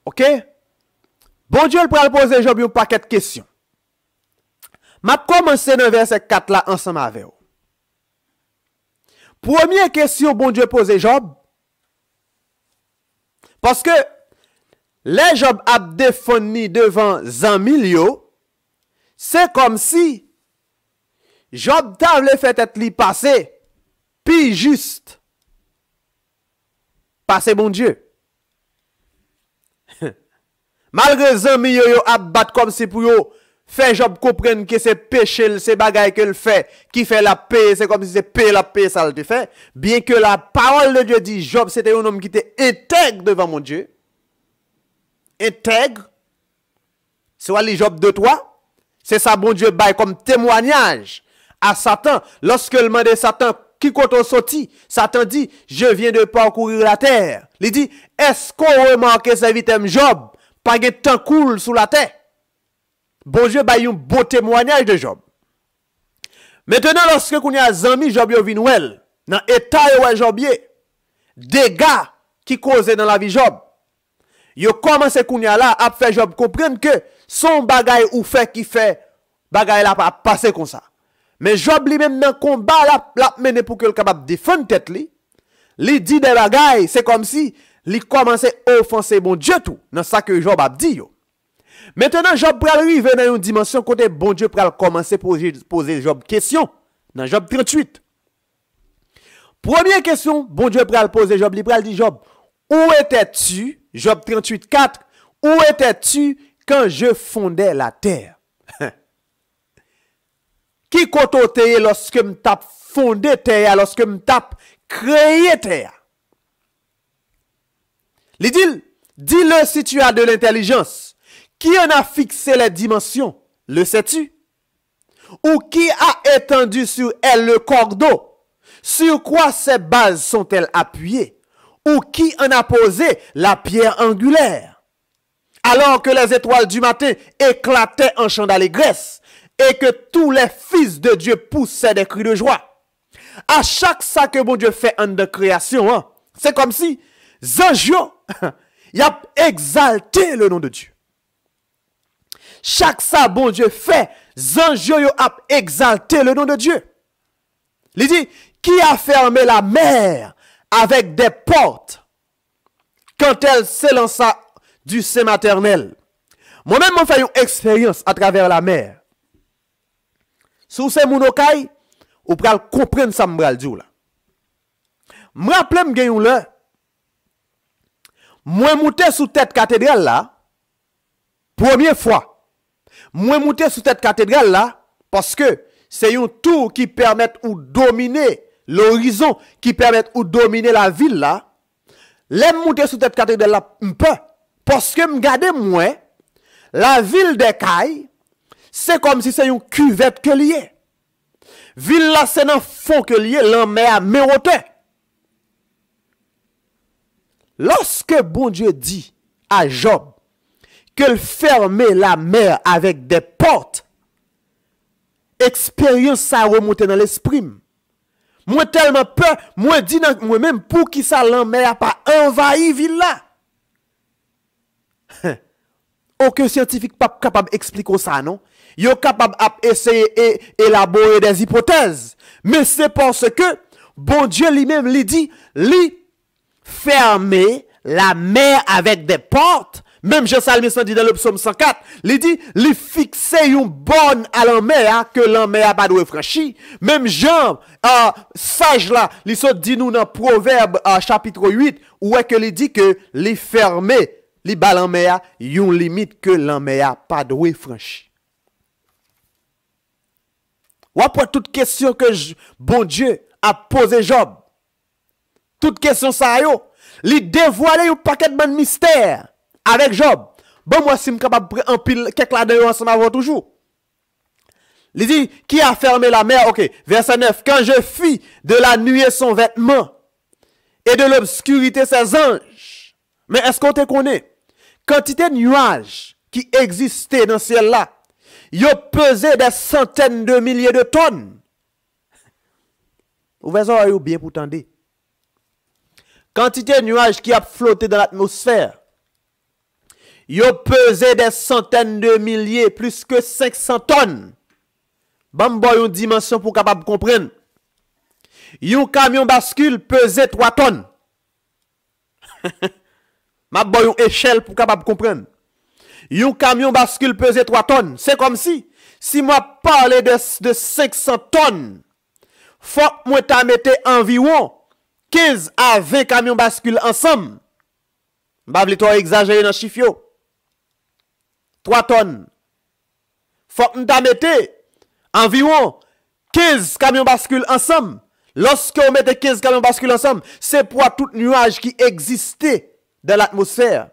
OK? Bon Dieu pral poser Job un paquet de questions. M'a commencé dans verset 4 là ensemble avec vous. Première question bon Dieu pose Job. Parce que les Job a défendu devant Zamilio, c'est comme si Job t'avait fait être li passer, puis juste passer bon Dieu. Malgré Zamilio yo a battre comme si pour yo fait Job comprendre que c'est péché, c'est bagaille que le fait, qui fait la paix, c'est comme si c'est paix la paix, ça le fait. Bien que la parole de Dieu dit, Job c'était un homme qui était intègre devant mon Dieu. Intègre. Soit les Job 2-3. C'est ça, bon Dieu, bail comme témoignage à Satan. Lorsque le demande Satan, qui compte sorti, Satan dit, je viens de parcourir la terre. Il dit, est-ce qu'on remarque ce vitem Job, pas de temps cool sous la terre? Bon Dieu ba un beau témoignage de Job. Maintenant lorsque qu'on y a zami Job yo vinn wel, dans état yo Job yé, dégâts qui causent dans la vie Job. Yo commence qu'on y a là à faire Job comprendre que son bagay ou fait qui fait bagay là pas passer comme ça. Mais Job lui-même dans combat la mené pour que le capable défendre tête li. Li dit des bagay, c'est comme si li commence offenser bon Dieu tout. Dans ça que Job a dit yo. Maintenant, Job pral arriver dans une dimension côté bon Dieu pral commencer poser Job question dans Job 38. Première question, bon Dieu pral poser Job, il pral dit Job, où étais-tu? Job 38 4. Où étais-tu quand je fondais la terre? Qui côté lorsque me tape fondé terre, lorsque me tape créé terre? Il dit, dis-le si tu as de l'intelligence. Qui en a fixé les dimensions? Le sais-tu? Ou qui a étendu sur elle le cordeau? Sur quoi ces bases sont-elles appuyées? Ou qui en a posé la pierre angulaire? Alors que les étoiles du matin éclataient en chant d'allégresse et que tous les fils de Dieu poussaient des cris de joie. À chaque ça que bon Dieu fait en de création, c'est comme si Zanjio y a exalté le nom de Dieu. Chaque ça, bon Dieu fait, Zanjio yo a exalté le nom de Dieu. Il dit, qui a fermé la mer avec des portes quand elle s'élança du sein maternel? Moi-même, j'ai fait une expérience à travers la mer. Sous ces mounokay, ou pral comprendre ça m'bral di ou là. M'rappelle m'gen là. Moi monté sous tête cathédrale là, première fois. Moi monter sous cette cathédrale là parce que c'est un tour qui permet ou dominer l'horizon, qui permet ou dominer la ville là. Les monter sous cette cathédrale là m'pe parce que m'gade moi la ville des Cailles, c'est comme si c'est une cuvette que lié. Ville là c'est dans fond que lié, l'en mer à hauteur. Lorsque bon Dieu dit à Job que fermer la mer avec des portes, expérience ça remonte dans l'esprit. Moi tellement peur, moi dis moi même pour qui ça la mer a pas envahi ville là. Aucun scientifique pas capable d'expliquer ça non. Yo capable d'essayer élaborer des hypothèses, mais c'est parce que bon Dieu lui-même lui dit, lui fermer la mer avec des portes. Même Jean Salmiste dit dans le psaume 104, il dit, il fixe une borne à la mer que la mer pas de franchir. Même Jean, sage là, il se dit nous dans Proverbe chapitre 8, où est que il dit que les fermé, les bal en mer, une limite que la mer pas de franchir. Ou après toute question que bon Dieu a posé Job, toute question ça yo, il dévoilé un paquet de mystères avec Job. Bon, moi, si je suis capable de prendre un pile, quelques là-dedans ensemble avant toujours. Il dit, qui a fermé la mer? Ok, verset 9. Quand je fis de la nuée son vêtement et de l'obscurité ses anges. Mais est-ce qu'on te connaît? Quantité de nuages qui existaient dans ce ciel-là, ils pesaient des centaines de milliers de tonnes. Vous voyez, bien pour tendre. Quantité de nuages qui a flotté dans l'atmosphère, yo pesé des centaines de milliers, plus que 500 tonnes. Bon, une dimension pour capable comprendre. Yon camion bascule pesé 3 tonnes. Ma boy une échelle pour capable comprendre. Yon camion bascule pesé 3 tonnes. C'est comme si moi parler de 500 tonnes, faut que moi ta mette environ 15 à 20 camions bascule ensemble. M'bavle toi exagérer dans chiffre. 3 tonnes. Faut que nous mettons environ 15 camions bascules ensemble. Lorsque on mette 15 camions bascules ensemble, c'est pour tout nuage qui existait dans l'atmosphère.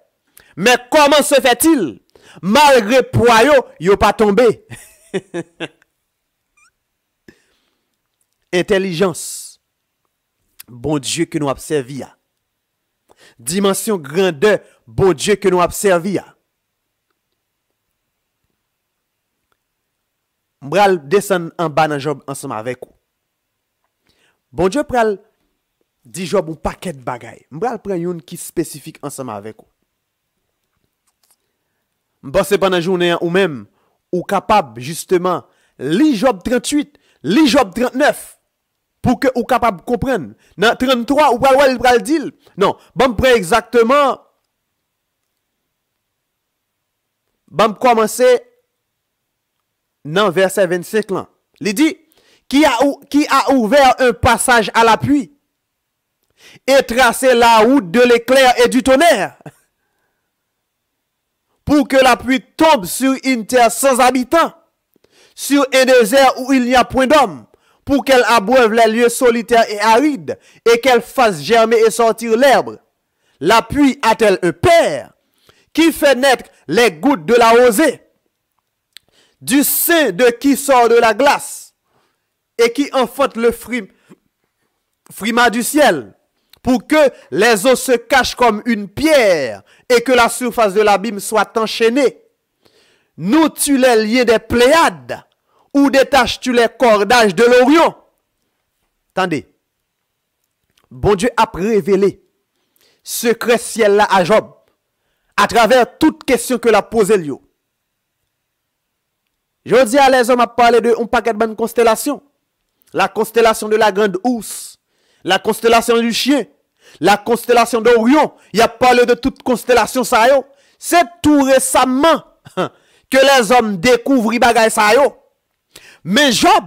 Mais comment se fait-il? Malgré poids yo pas tombé. Intelligence. Bon Dieu que nous observons. Dimension grandeur. Bon Dieu que nous observons. M'bral descend en bas dans Job ensemble avec vous. Bon Dieu pral dit Job un paquet de bagaille. M'bral prend une qui spécifique ensemble avec vous. M'passe pendant la journée ou même ou capable justement li Job 38, li Job 39 pour que ou capable comprendre. Dans 33 ou pral dire non, bon prend exactement bon commencer dans verset 25 là. Il dit qui a ouvert un passage à la pluie et tracé la route de l'éclair et du tonnerre pour que la pluie tombe sur une terre sans habitants, sur un désert où il n'y a point d'homme, pour qu'elle abreuve les lieux solitaires et arides et qu'elle fasse germer et sortir l'herbe. La pluie a-t-elle un père qui fait naître les gouttes de la rosée, du sein de qui sort de la glace et qui enfante le frimas du ciel, pour que les eaux se cachent comme une pierre et que la surface de l'abîme soit enchaînée. Nous-tu les liens des Pléiades ou détaches-tu les cordages de l'Orion? Attendez. Bon Dieu a révélé secret ciel là à Job à travers toute question que l'a posé lui. Je dis à les hommes à parler de un paquet de bonnes constellations. La constellation de la grande ours, la constellation du chien, la constellation d'Orion. Il a parlé de toute constellation ça yo. C'est tout récemment que les hommes découvrent bagay ça yo. Mais Job,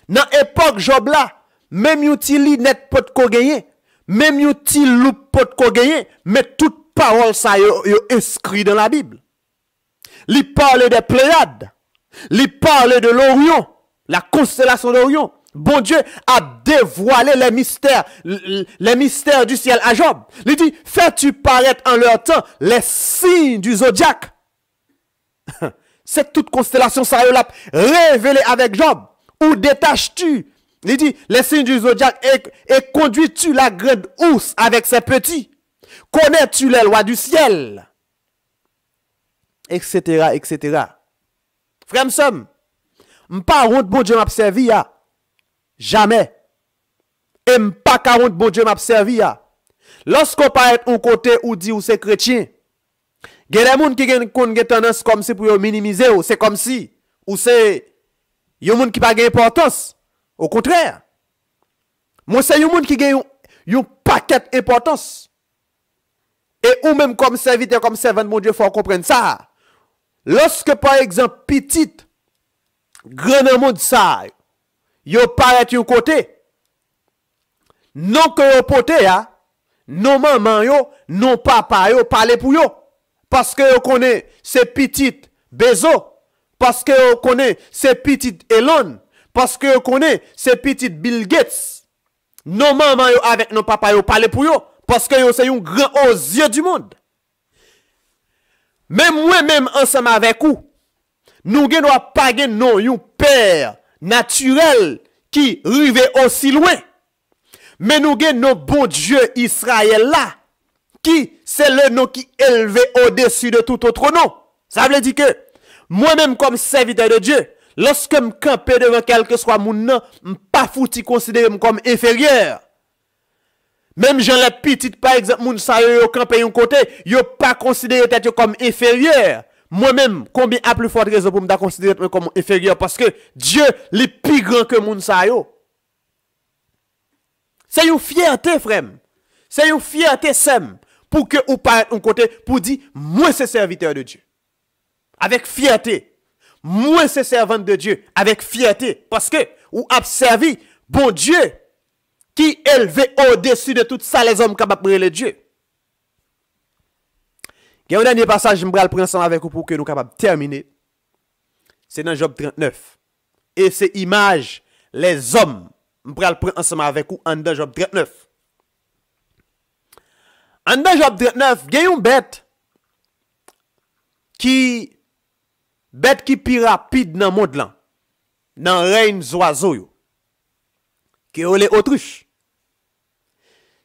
dans l'époque Job là, même y'uti net pot ko gagner, même y'uti loup pot ko gagner, mais toute parole ça yo inscrit dans la Bible. Il parle des Pléiades, il parle de l'Orion, la constellation d'Orion. Bon Dieu a dévoilé les mystères du ciel à Job. Il dit, fais-tu paraître en leur temps les signes du zodiaque? C'est toute constellation ça l'a révélé avec Job. Ou détaches-tu? Il dit, les signes du zodiaque et conduis-tu la grande ours avec ses petits? Connais-tu les lois du ciel? Etc., etc. Frère m'sem, m'pas honte bon Dieu m'a servi ya. Jamais. Et m'pas ka honte bon Dieu m'a servi ya. Lorsqu'on parle un côté ou dit ou c'est chrétien, gen des moun qui gen tendance comme si pour minimiser ou c'est comme si ou c'est yon moun qui pas gen importance. Au contraire. Moi c'est yon moun qui gen yon paquet importance. Et ou même comme serviteur, comme servant de mon Dieu, il faut comprendre ça. Lorsque, par exemple, petite, grand monde ça, yo paraît un côté, non que yo pote ya, non maman yo, non papa yo, parler pour yo. Parce que yo connaît c'est petite Bezo, parce que yo connaît c'est petite Elon, parce que yo connaît c'est petite Bill Gates. Non maman yo avec non papa yo parler pour yo, parce que yo c'est un grand aux yeux du monde. Même moi-même ensemble avec vous, nous ne doit pas non un père naturel qui rive aussi loin. Mais nous avons nos bon Dieu Israël là, qui c'est le nom qui est élevé au-dessus de tout autre nom. Ça veut dire que moi-même comme serviteur de Dieu, lorsque je campe devant quel que soit mon nom, je ne pas foutu considérer comme inférieur. Même Jean la petite, par exemple, moun sa yo campé un côté, yo pas considéré tête comme inférieur. Moi-même, combien a plus forte raison pour me considérer comme inférieur parce que Dieu est plus grand que moun sa yo. C'est une fierté, frère. C'est une fierté, sem, pour que ou paraître un côté, pour dire, moi c'est serviteur de Dieu. Avec fierté. Moi c'est servante de Dieu. Avec fierté. Parce que, ou a servi, bon Dieu, qui élevé au-dessus de tout ça, les hommes capables de prier Dieu. Il y a un dernier passage, je vais le prendre ensemble avec vous pour que nous soyons capables de terminer. C'est dans Job 39. Et c'est image, les hommes, je vais le prendre ensemble avec vous en dans Job 39. En dans Job 39, il y a une bête qui plus rapide dans le monde là, dans le règne des oiseaux, qui est l'autruche.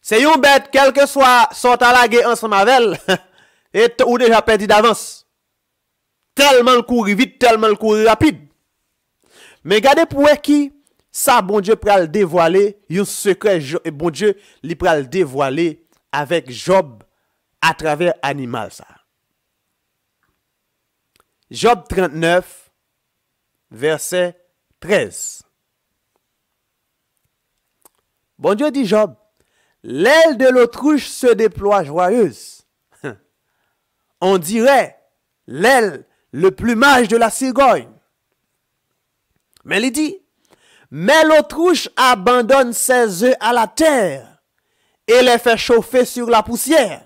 C'est une bête, quel que soit son talagué ensemble avec elle, et ou déjà perdu d'avance. Tellement le courir vite, tellement le courir rapide. Mais regardez pour qui ça, bon Dieu, pour le dévoiler, un secret, bon Dieu, il peut le dévoiler avec Job à travers animal ça. Job 39, verset 13. Bon Dieu dit Job, l'aile de l'autruche se déploie joyeuse. On dirait l'aile, le plumage de la cigogne. Mais il dit, mais l'autruche abandonne ses œufs à la terre et les fait chauffer sur la poussière.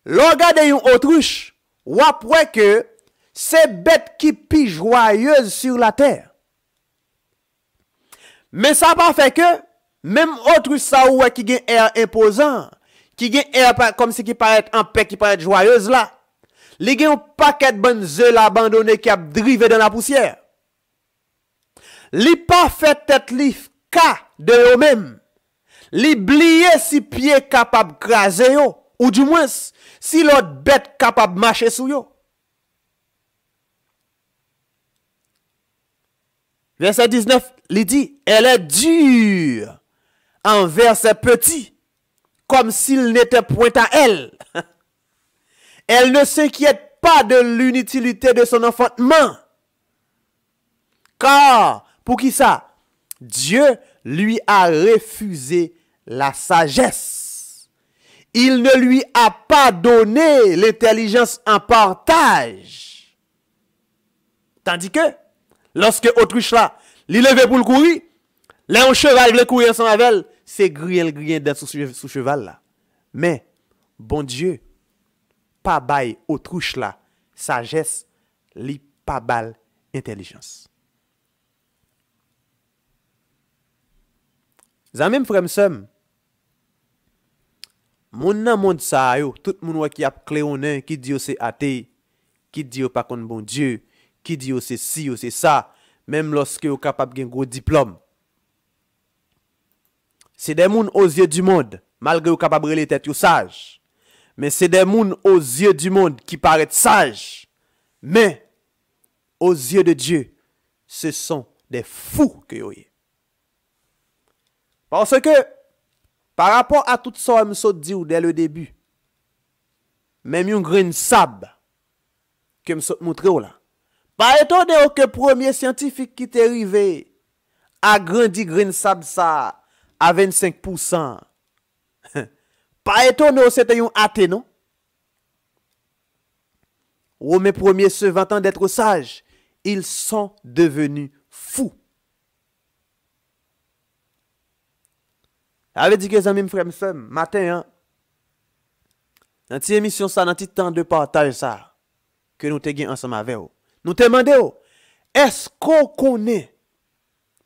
Regardez une autruche, ou après que c'est bête qui pis joyeuse sur la terre. Mais ça pas fait que même autruche ça ou qui gagne air imposant, qui gagne air comme si qui paraît en paix, qui paraît joyeuse là, li gagne un paquet de bonnes œufs abandonnés qui a drivé dans la poussière. Li pas fait tête li ka de eux même. Li blié si pied capable craser yo, ou du moins si l'autre bête capable marcher sous yo. Verset 19, il dit, elle est dure envers ses petits, comme s'il n'était point à elle. Elle ne s'inquiète pas de l'inutilité de son enfantement. Car, pour qui ça? Dieu lui a refusé la sagesse. Il ne lui a pas donné l'intelligence en partage. Tandis que, lorsque autruche là, il levé pour le courir, là un cheval le courir ensemble avec elle, c'est grien dans sous cheval là. Mais, bon Dieu, pas bail autruche là, sagesse, li pas bal intelligence. Zamem frère m'sem, moun nan monde sa yo, tout moun qui a cléonin, qui dit c'est athée, qui dit pas contre bon Dieu, qui dit c'est ci ou c'est ça, même lorsque vous capable gen gros diplôme. C'est des moun aux yeux du monde, malgré vous capable les tête yo sage. Mais c'est des moun aux yeux du monde qui paraissent sages, mais aux yeux de Dieu, ce sont des fous que yo y. Parce que par rapport à tout ça que je dit dès le début, même un grain de sable que je montré là. Pas étonné que premier scientifique qui t'est arrivé a grandi grain de sable ça à 25%. Pas étonné, c'était un athée, non? Romains 1er se vantant d'être sages, ils sont devenus fous. Ça veut dire que les amis, frères, frères, matin, hein, dans cette émission, ça, dans ce temps de partage, ça, que nous te ensemble avec vous. Nous te demandons, est-ce qu'on connaît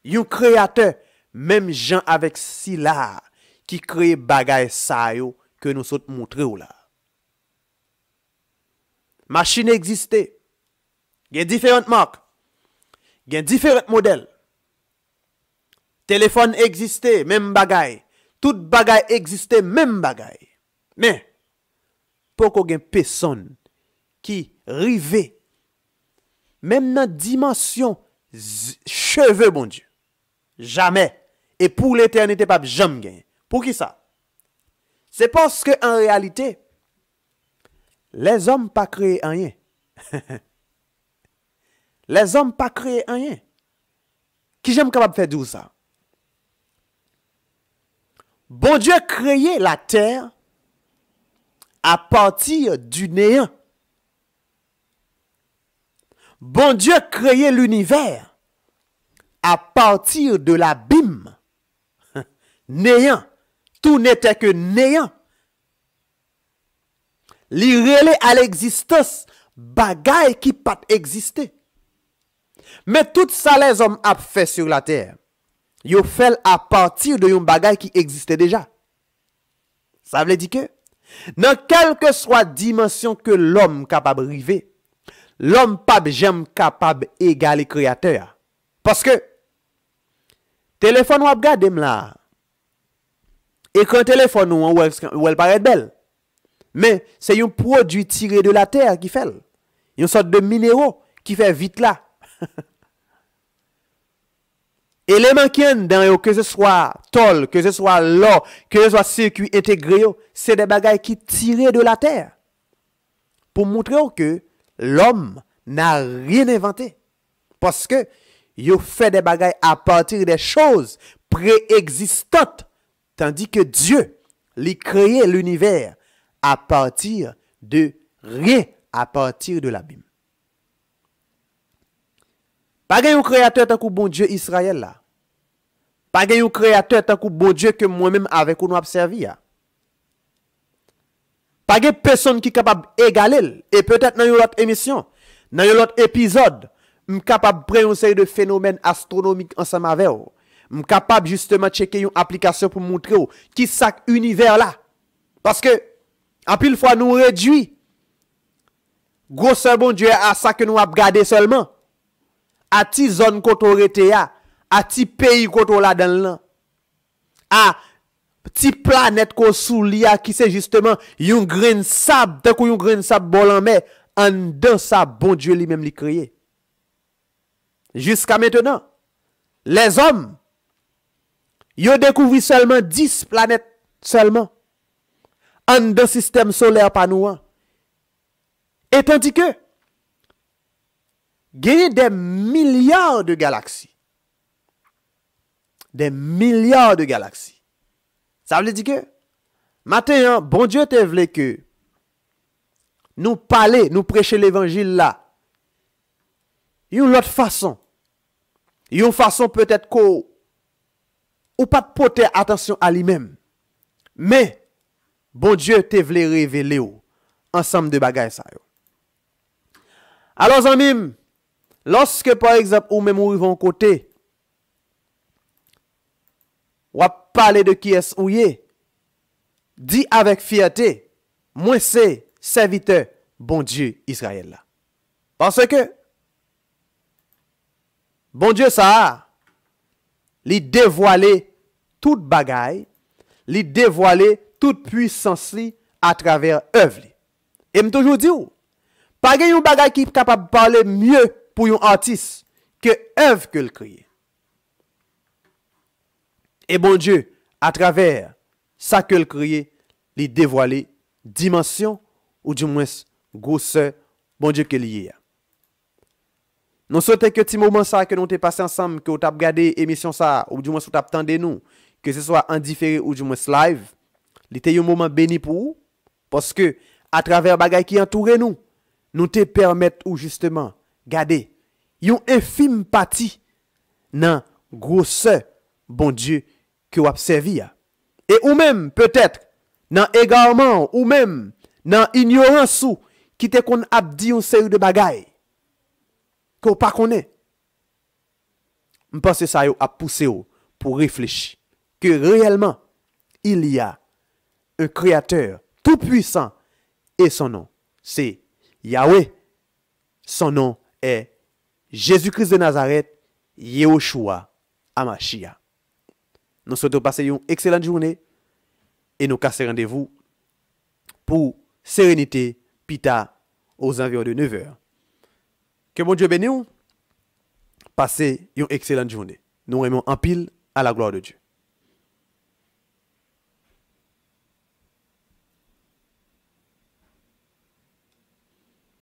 un créateur, même Jean avec Sila, qui crée bagay ça yo, que nous sommes montrés là? Machine existait. Il y a différentes marques. Il y a différents modèles. Téléphone existait, même bagay. Tout bagay existait, même bagay. Mais, pourquoi il y a personne qui rive, même dans dimension cheveux, bon Dieu. Jamais. Et pour l'éternité, pas jamais gagner. Pour qui ça? C'est parce que en réalité, les hommes pas créé rien. Les hommes pas créé rien. Qui j'aime capable de faire dire ça? Bon Dieu a créé la terre à partir du néant. Bon Dieu a créé l'univers à partir de l'abîme. Néant. Tout n'était que néant. Li relé à l'existence bagay qui pas existé. Mais tout ça les hommes a fait sur la terre, yo fait à partir de un bagay qui existait déjà. Ça veut dire que dans quelle que soit dimension que l'homme capable de river, l'homme pas jamais capable d'égaler créateur. Parce que téléphone ou regarder là, écran téléphone ou elle paraît belle. Mais c'est un produit tiré de la terre qui fait. Une sorte de minéraux qui fait vite là. Éléments qui sont dans que ce soit tôle, que ce soit l'or, que ce soit circuit intégré, c'est des bagages qui tirent de la terre. Pour montrer que l'homme n'a rien inventé. Parce que il fait des bagages à partir des choses préexistantes. Tandis que Dieu, lui créé l'univers à partir de rien, à partir de l'abîme. Pas un créateur tant que bon Dieu Israël là. Pas un créateur tant que bon Dieu que moi-même avec nous observer. Pas de personne qui est capable d'égaler. Et peut-être dans une autre émission, dans un autre épisode, je suis capable de prendre une série de phénomènes astronomiques ensemble avec vous. Je suis capable justement de checker une application pour montrer qui sac univers là. Parce que, en pile fois, nous réduit. Grosseur bon Dieu à ça que nous avons gardé seulement. À ti zone koto rete ya, à ti pays koto la dans là. À ti planète ko sou liya qui c'est justement yon grain sable, tant yon grain sable bol en mer, en dans ça bon Dieu lui-même li créé. Jusqu'à maintenant, les hommes yo découvert seulement 10 planètes seulement en dans système solaire pas nous. Et tandis que il y a des milliards de galaxies. Des milliards de galaxies. Ça veut dire que, maintenant, bon Dieu te voulait que nous parler, nous prêcher l'évangile là. Une autre façon. Une façon peut-être qu'on ou pas de porter attention à lui-même. Mais, bon Dieu te voulait révéler ensemble de bagages ça. Alors, amis, lorsque, par exemple, ou même ou côté, ou parler de qui est ou yé, dit avec fierté, moi c'est serviteur, bon Dieu, Israël là. Parce que, bon Dieu ça, li dévoiler toute bagaille, li dévoiler toute puissance li à travers œuvre. Et me toujours dit ou, pas yon bagay qui est capable de parler mieux pour un artiste que œuvre que le créé. Et bon Dieu, à travers ça que le créé, lui dévoiler dimension ou du moins grosseur, bon Dieu que lié. Nous souhaitons que petit moment ça que nous t'ai passé ensemble, que vous t'avez regardé émission ça ou du moins vous t'avez attendu nous, que ce soit en différé ou du moins live, C'était un moment béni pour vous parce que à travers bagay qui entoure nous, nous te permettre ou justement garder une infime partie dans grosseur bon Dieu que vous servi. Et ou même peut-être dans égarement ou même dans ignorance ou qui te qu'on a dit une série de bagailles que vous pas connaît. Je pense que ça a poussé pour réfléchir que réellement il y a un créateur tout puissant et son nom c'est Yahweh. Son nom est Jésus-Christ de Nazareth, Yehoshua Amashia. Nous souhaitons passer une excellente journée et nous casser rendez-vous pour sérénité pita aux environs de 9 h. Que mon Dieu bénisse. Passez une excellente journée. Nous aimons en pile à la gloire de Dieu.